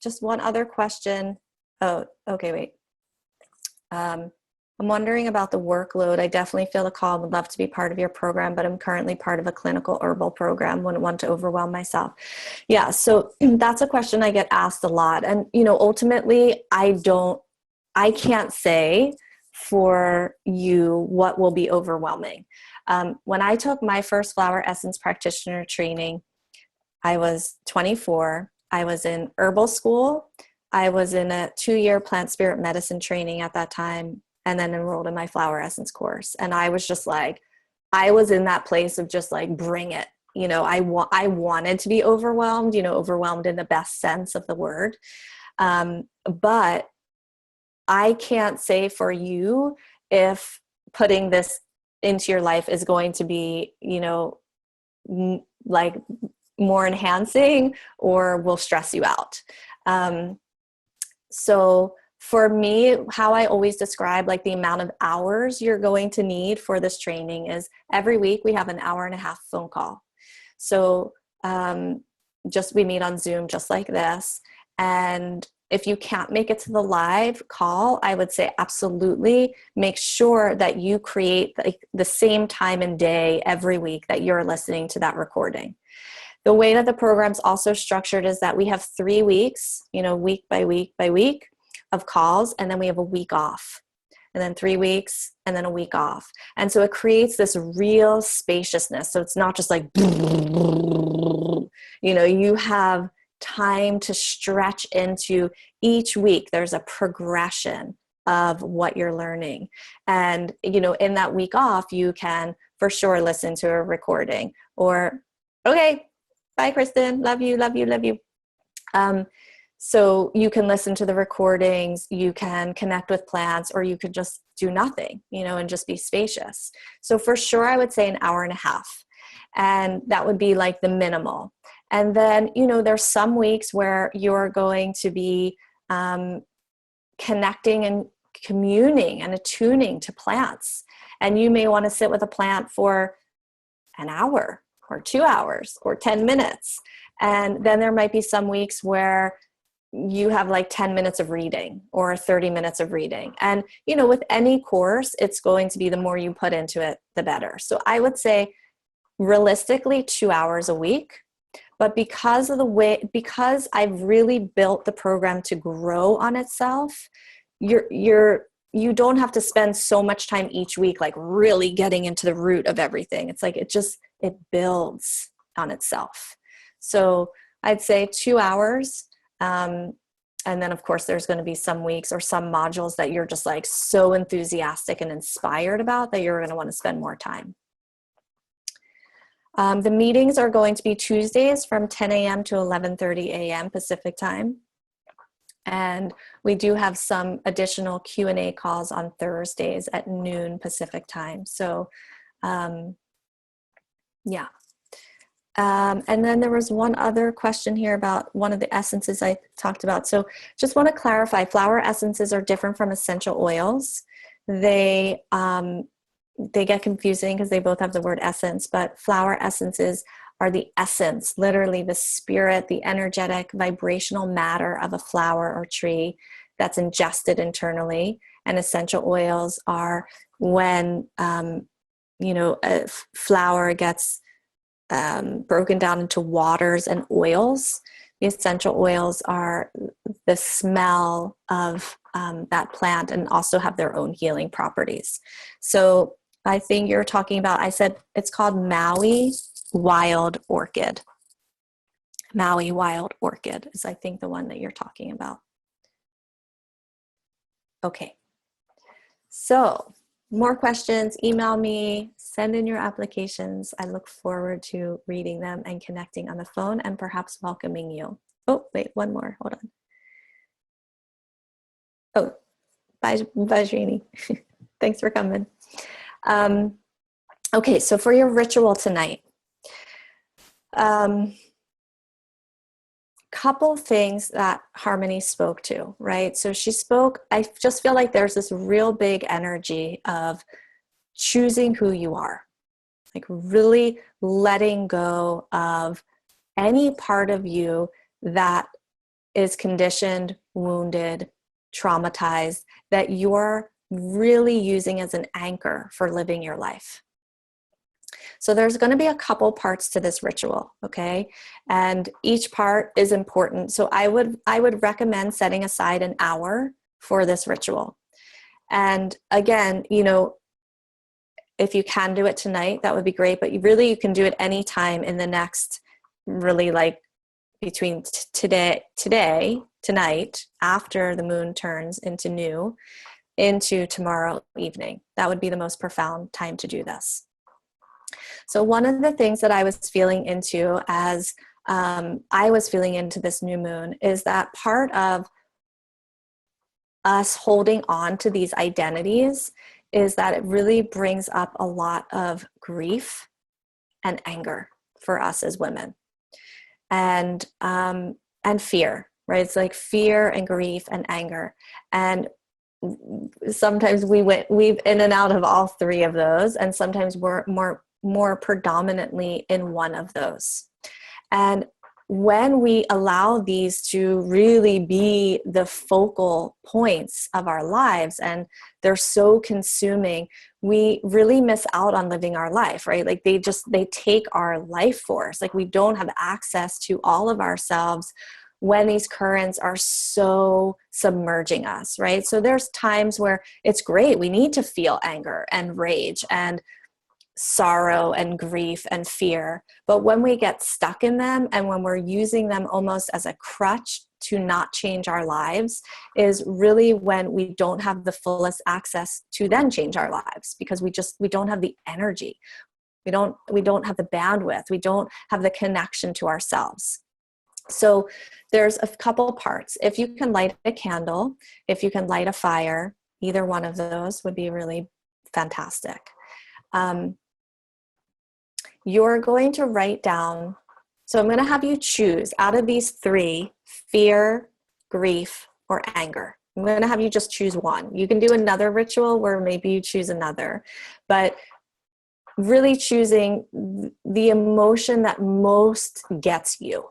Just one other question. Oh, okay. Wait. I'm wondering about the workload. I definitely feel the call. Would love to be part of your program, but I'm currently part of a clinical herbal program. Wouldn't want to overwhelm myself. Yeah, so that's a question I get asked a lot. And, ultimately, I can't say for you what will be overwhelming. When I took my first flower essence practitioner training, I was 24. I was in herbal school. I was in a 2-year plant spirit medicine training at that time, and then enrolled in my flower essence course. And I was just like, I was in that place of just like, bring it. I wanted to be overwhelmed, overwhelmed in the best sense of the word. But I can't say for you if putting this into your life is going to be, like more enhancing or will stress you out. So for me, how I always describe like the amount of hours you're going to need for this training is every week we have an 1.5-hour phone call. So we meet on Zoom just like this. And if you can't make it to the live call, I would say absolutely make sure that you create the same time and day every week that you're listening to that recording. The way that the program's also structured is that we have 3 weeks, week by week by week of calls, and then we have a week off, and then 3 weeks, and then a week off. And so it creates this real spaciousness. So it's not just like, you have time to stretch into each week. There's a progression of what you're learning. And, in that week off, you can for sure listen to a recording or, okay, bye, Kristen. Love you. So you can listen to the recordings, you can connect with plants, or you could just do nothing, and just be spacious. So for sure, I would say an 1.5 hours. And that would be like the minimal. And then, you know, there's some weeks where you're going to be connecting and communing and attuning to plants. And you may want to sit with a plant for an hour or 2 hours or 10 minutes. And then there might be some weeks where you have like 10 minutes of reading or 30 minutes of reading. And, you know, with any course, it's going to be the more you put into it, the better. So I would say realistically 2 hours a week. But because I've really built the program to grow on itself, you don't have to spend so much time each week, like really getting into the root of everything. It's like, it builds on itself. So I'd say 2 hours. And then of course there's going to be some weeks or some modules that you're just like so enthusiastic and inspired about that you're going to want to spend more time. The meetings are going to be Tuesdays from 10 a.m. to 11:30 a.m. Pacific time. And we do have some additional Q&A calls on Thursdays at noon Pacific time. So, yeah. And then there was one other question here about one of the essences I talked about. So just want to clarify, flower essences are different from essential oils. They get confusing because they both have the word essence, but flower essences are the essence, literally the spirit, the energetic, vibrational matter of a flower or tree that's ingested internally. And essential oils are when, you know, a flower gets broken down into waters and oils. The essential oils are the smell of that plant and also have their own healing properties. So I think you're talking about, I said it's called Maui Wild Orchid. Maui Wild Orchid is, I think, the one that you're talking about. Okay. So more questions, email me, send in your applications. I look forward to reading them and connecting on the phone and perhaps welcoming you. Oh, wait, one more. Hold on. Oh, bye, Srini. Thanks for coming. Okay, so for your ritual tonight, couple things that Harmony spoke to, right? So she spoke, I just feel like there's this real big energy of choosing who you are, like really letting go of any part of you that is conditioned, wounded, traumatized, that you're really using as an anchor for living your life. So there's going to be a couple parts to this ritual, okay? And each part is important. So I would recommend setting aside an hour for this ritual. And again, you know, if you can do it tonight, that would be great, but you can do it anytime in the next, really, like between tonight, after the moon turns into new, into tomorrow evening. That would be the most profound time to do this. So one of the things that I was feeling into as I was feeling into this new moon is that part of us holding on to these identities is that it really brings up a lot of grief and anger for us as women, and fear, right? It's like fear and grief and anger, and sometimes we've in and out of all three of those, and sometimes we're more predominantly in one of those. And when we allow these to really be the focal points of our lives and they're so consuming, we really miss out on living our life, right? Like they take our life force. Like we don't have access to all of ourselves when these currents are so submerging us, right? So there's times where it's great. We need to feel anger and rage and sorrow and grief and fear. But when we get stuck in them and when we're using them almost as a crutch to not change our lives is really when we don't have the fullest access to then change our lives, because we don't have the energy. We don't have the bandwidth. We don't have the connection to ourselves. So there's a couple parts. If you can light a candle, if you can light a fire, either one of those would be really fantastic. you're going to write down, so I'm going to have you choose out of these three: fear, grief, or anger. I'm going to have you just choose one. You can do another ritual where maybe you choose another, but really choosing the emotion that most gets you,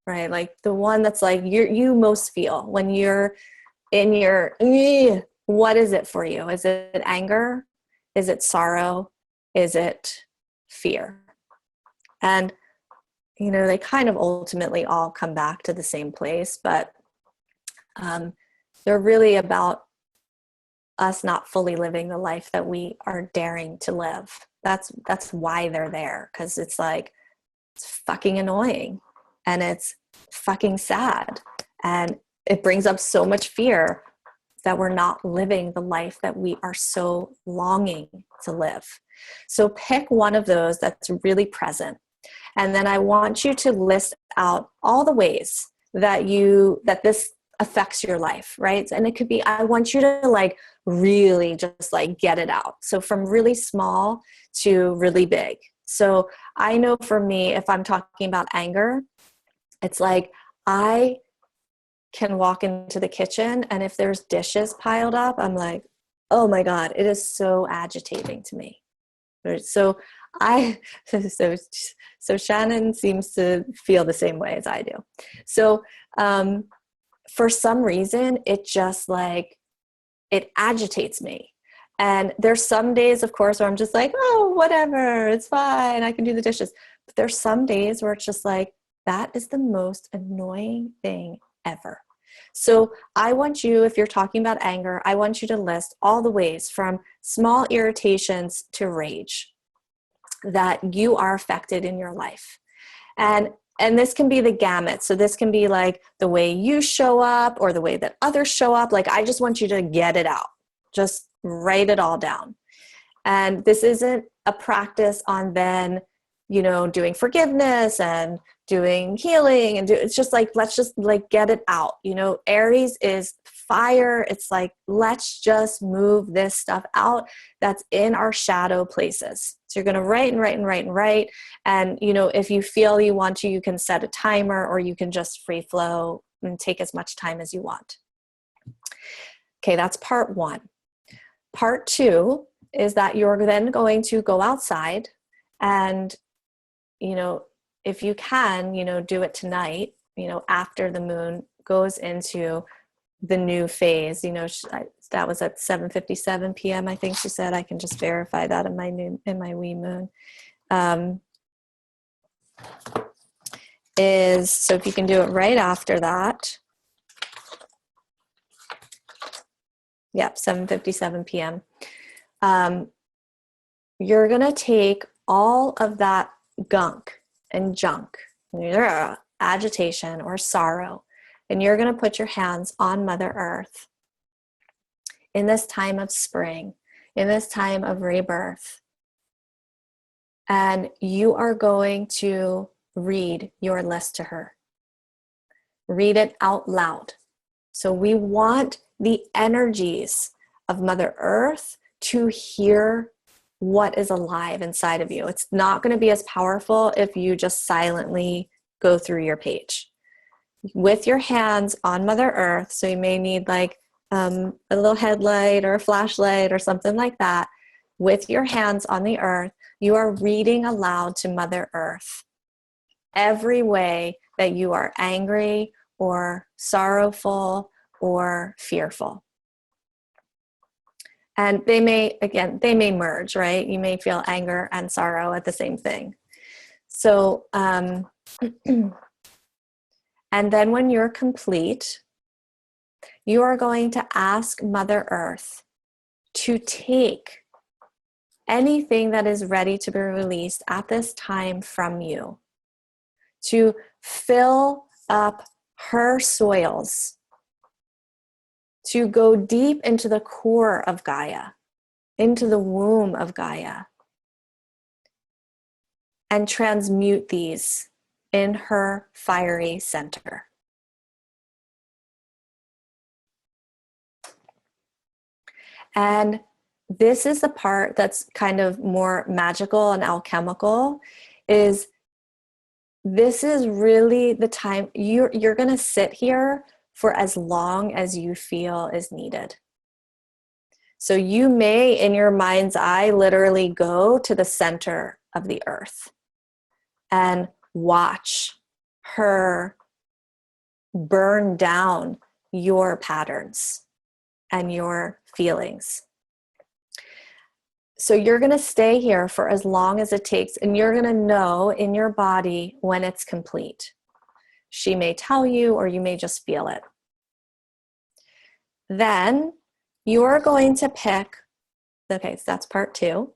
right? Like the one that's like you most feel when you're in your, what is it for you? Is it anger? Is it sorrow? Is it fear? And, they kind of ultimately all come back to the same place, but they're really about us not fully living the life that we are daring to live. That's why they're there, because it's like, it's fucking annoying and it's fucking sad, and it brings up so much fear that we're not living the life that we are so longing to live. So pick one of those that's really present, and then I want you to list out all the ways that this affects your life, right? And it could be, I want you to like really just like get it out. So from really small to really big. So I know for me, if I'm talking about anger, it's like I can walk into the kitchen, and if there's dishes piled up, I'm like, oh my God, it is so agitating to me. So so Shannon seems to feel the same way as I do. So for some reason, it just like, it agitates me. And there's some days, of course, where I'm just like, oh, whatever, it's fine, I can do the dishes. But there's some days where it's just like, that is the most annoying thing ever. So I want you, if you're talking about anger, I want you to list all the ways from small irritations to rage that you are affected in your life. And this can be the gamut. So this can be like the way you show up or the way that others show up. Like, I just want you to get it out. Just write it all down. And this isn't a practice on then, doing forgiveness and doing healing it's just like, let's just like get it out. Aries is fire. It's like, let's just move this stuff out that's in our shadow places. So you're going to write and write and write and write. And, if you feel you want to, you can set a timer, or you can just free flow and take as much time as you want. Okay, that's part one. Part two is that you're then going to go outside and, if you can, do it tonight, after the moon goes into the new phase. That was at 7:57 p.m. I think she said. I can just verify that in my wee moon. So if you can do it right after that. Yep, 7:57 p.m. You're going to take all of that gunk and junk, agitation or sorrow, and you're going to put your hands on Mother Earth in this time of spring, in this time of rebirth. And you are going to read your list to her. Read it out loud. So we want the energies of Mother Earth to hear what is alive inside of you. It's not going to be as powerful if you just silently go through your page. With your hands on Mother Earth, so you may need like a little headlight or a flashlight or something like that. With your hands on the earth, you are reading aloud to Mother Earth every way that you are angry or sorrowful or fearful. And they may merge, right? You may feel anger and sorrow at the same thing. So, and then when you're complete, you are going to ask Mother Earth to take anything that is ready to be released at this time from you, to fill up her soils, to go deep into the core of Gaia, into the womb of Gaia, and transmute these in her fiery center. And this is the part that's kind of more magical and alchemical, is this is really the time you're going to sit here for as long as you feel is needed. So you may, in your mind's eye, literally go to the center of the earth and watch her burn down your patterns and your feelings. So you're going to stay here for as long as it takes, and you're going to know in your body when it's complete. She may tell you, or you may just feel it. Then you're going to pick, okay, so that's part 2.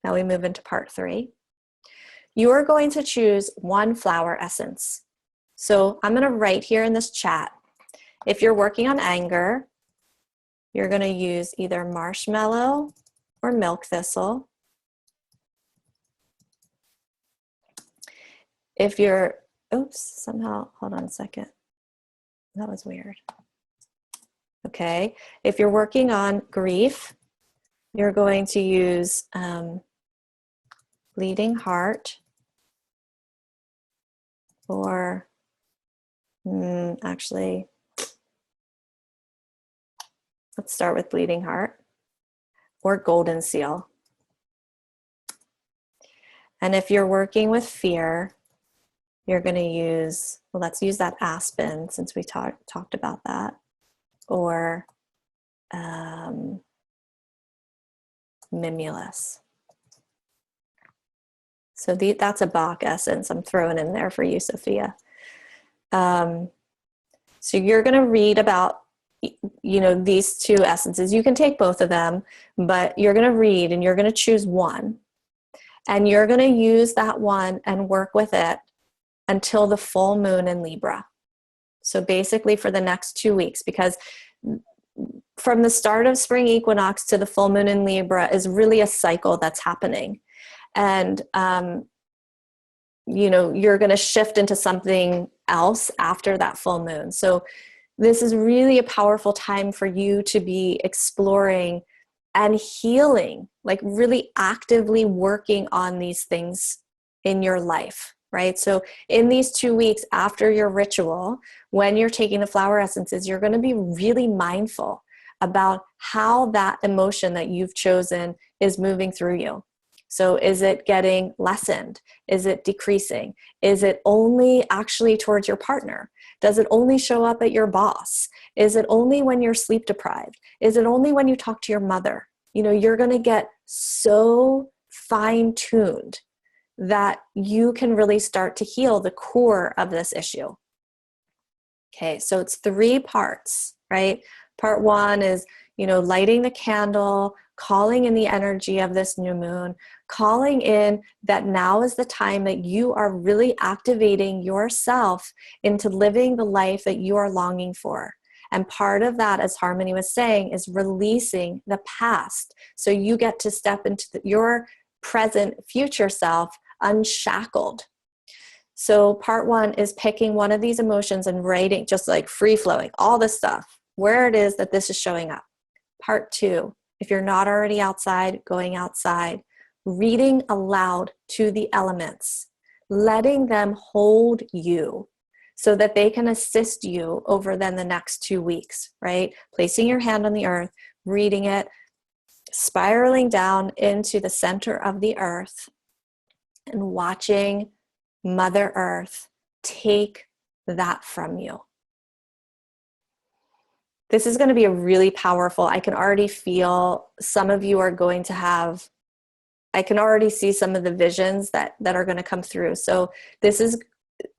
Now we move into part 3. You're going to choose one flower essence. So I'm going to write here in this chat. If you're working on anger, you're going to use either marshmallow or milk thistle. If you're, oops, somehow, hold on a second. That was weird. Okay, if you're working on grief, you're going to use bleeding heart, or actually, let's start with bleeding heart, or golden seal. And if you're working with fear, you're going to use, well, let's use that aspen since we talked about that, or mimulus. So that's a Bach essence I'm throwing in there for you, Sophia. So you're going to read about, these 2 essences. You can take both of them, but you're going to read and you're going to choose one. And you're going to use that one and work with it until the full moon in Libra. So basically for the next 2 weeks, because from the start of spring equinox to the full moon in Libra is really a cycle that's happening. And, you're going to shift into something else after that full moon. So this is really a powerful time for you to be exploring and healing, like really actively working on these things in your life, right? So in these 2 weeks after your ritual, when you're taking the flower essences, you're going to be really mindful about how that emotion that you've chosen is moving through you. So is it getting lessened? Is it decreasing? Is it only actually towards your partner? Does it only show up at your boss? Is it only when you're sleep deprived? Is it only when you talk to your mother? You're going to get so fine-tuned that you can really start to heal the core of this issue. Okay, so it's 3 parts, right? Part 1 is, lighting the candle, calling in the energy of this new moon, calling in that now is the time that you are really activating yourself into living the life that you are longing for. And part of that, as Harmony was saying, is releasing the past. So you get to step into your present future self unshackled. So part 1 is picking one of these emotions and writing, just like free flowing, all this stuff, where it is that this is showing up. Part 2, if you're not already outside, going outside, reading aloud to the elements, letting them hold you so that they can assist you over then the next 2 weeks, right? Placing your hand on the earth, reading it, spiraling down into the center of the earth, and watching Mother Earth take that from you. This is going to be a really powerful, I can already feel some of you are going to have, I can already see some of the visions that are going to come through. So this is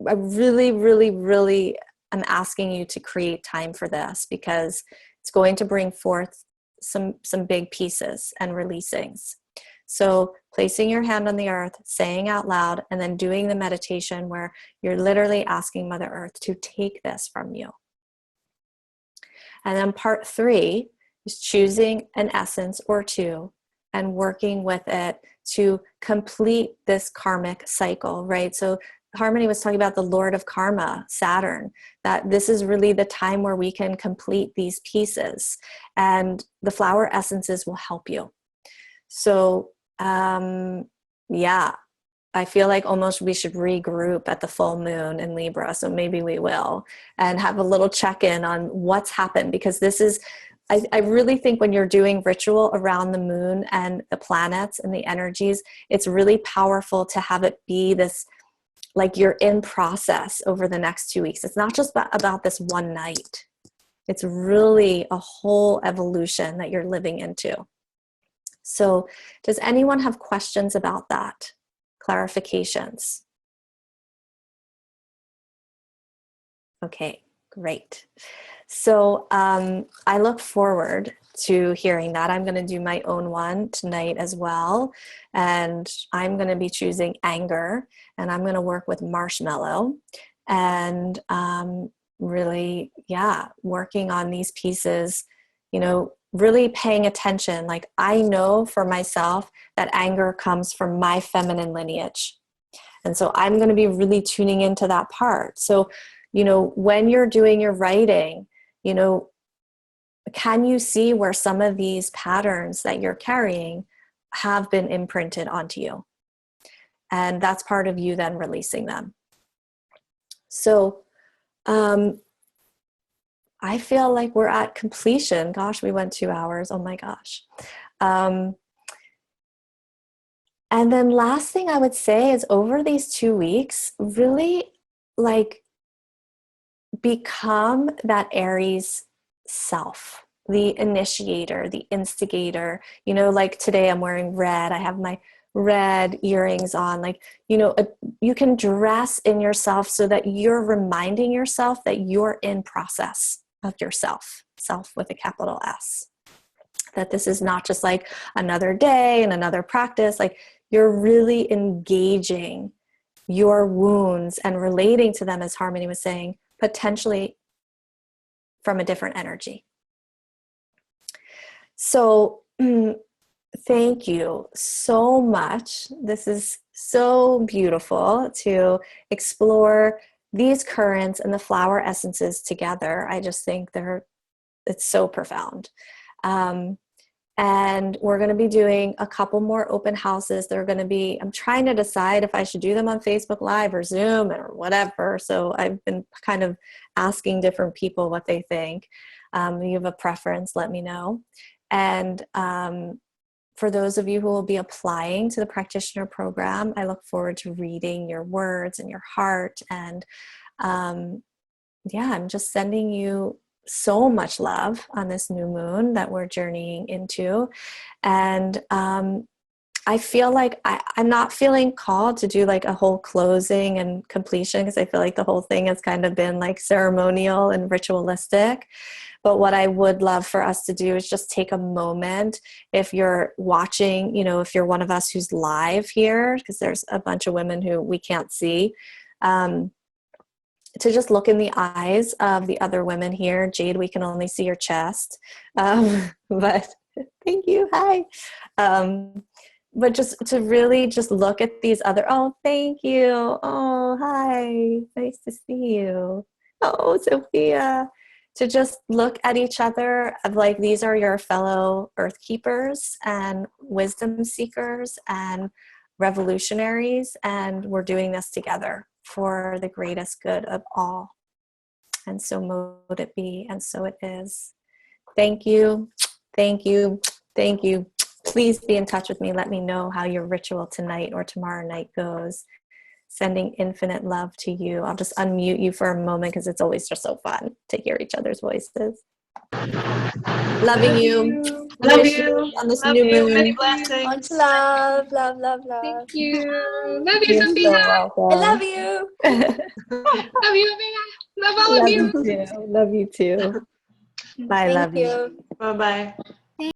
a really, really, really, I'm asking you to create time for this because it's going to bring forth some big pieces and releasings. So placing your hand on the earth, saying out loud, and then doing the meditation where you're literally asking Mother Earth to take this from you. And then part 3 is choosing an essence or 2 and working with it to complete this karmic cycle, right? So Harmony was talking about the Lord of Karma, Saturn, that this is really the time where we can complete these pieces, and the flower essences will help you. So, I feel like almost we should regroup at the full moon in Libra. So maybe we will, and have a little check-in on what's happened, because this is, I really think when you're doing ritual around the moon and the planets and the energies, it's really powerful to have it be this, like you're in process over the next 2 weeks. It's not just about this one night. It's really a whole evolution that you're living into. So does anyone have questions about that? Clarifications? Okay, great. So I look forward to hearing that. I'm going to do my own one tonight as well. And I'm going to be choosing anger, and I'm going to work with marshmallow, and really, yeah, working on these pieces, you know, really paying attention. Like, I know for myself that anger comes from my feminine lineage. And so I'm going to be really tuning into that part. So, you know, when you're doing your writing, you know, can you see where some of these patterns that you're carrying have been imprinted onto you? And that's part of you then releasing them. So I feel like we're at completion. Gosh, we went 2 hours. Oh my gosh. And then last thing I would say is, over these 2 weeks, really like become that Aries self, the initiator, the instigator. You know, like today I'm wearing red. I have my red earrings on. Like, you know, you can dress in yourself so that you're reminding yourself that you're in process of yourself, self with a capital S. That this is not just like another day and another practice. Like, you're really engaging your wounds and relating to them, as Harmony was saying, potentially from a different energy. So thank you so much. This is so beautiful to explore these currents and the flower essences together. I just think it's so profound. And we're going to be doing a couple more open houses. They're going to be, I'm trying to decide if I should do them on Facebook Live or Zoom or whatever. So I've been kind of asking different people what they think. If you have a preference, let me know. And for those of you who will be applying to the practitioner program, I look forward to reading your words and your heart. And yeah, I'm just sending you so much love on this new moon that we're journeying into. And I feel like I'm not feeling called to do like a whole closing and completion, because I feel like the whole thing has kind of been like ceremonial and ritualistic. But what I would love for us to do is just take a moment, if you're watching, you know, if you're one of us who's live here, because there's a bunch of women who we can't see, to just look in the eyes of the other women here. Jade, we can only see your chest. But thank you. Hi. But just to really just look at these other, oh, thank you. Oh, hi. Nice to see you. Oh, Sophia. To just look at each other of like, these are your fellow earth keepers and wisdom seekers and revolutionaries, and we're doing this together for the greatest good of all. And so mote it be, and so it is. Thank you. Thank you. Thank you. Please be in touch with me. Let me know how your ritual tonight or tomorrow night goes. Sending infinite love to you. I'll just unmute you for a moment, because it's always just so fun to hear each other's voices. Loving you. Love you. On this Love new you. moon. Many blessings. Much love, love, love, love. Thank you. Love you, You're Sophia. so welcome. I love you. Love you, Ameya. Love all of you. Love you too. Bye. Thank Love you. you. Bye-bye.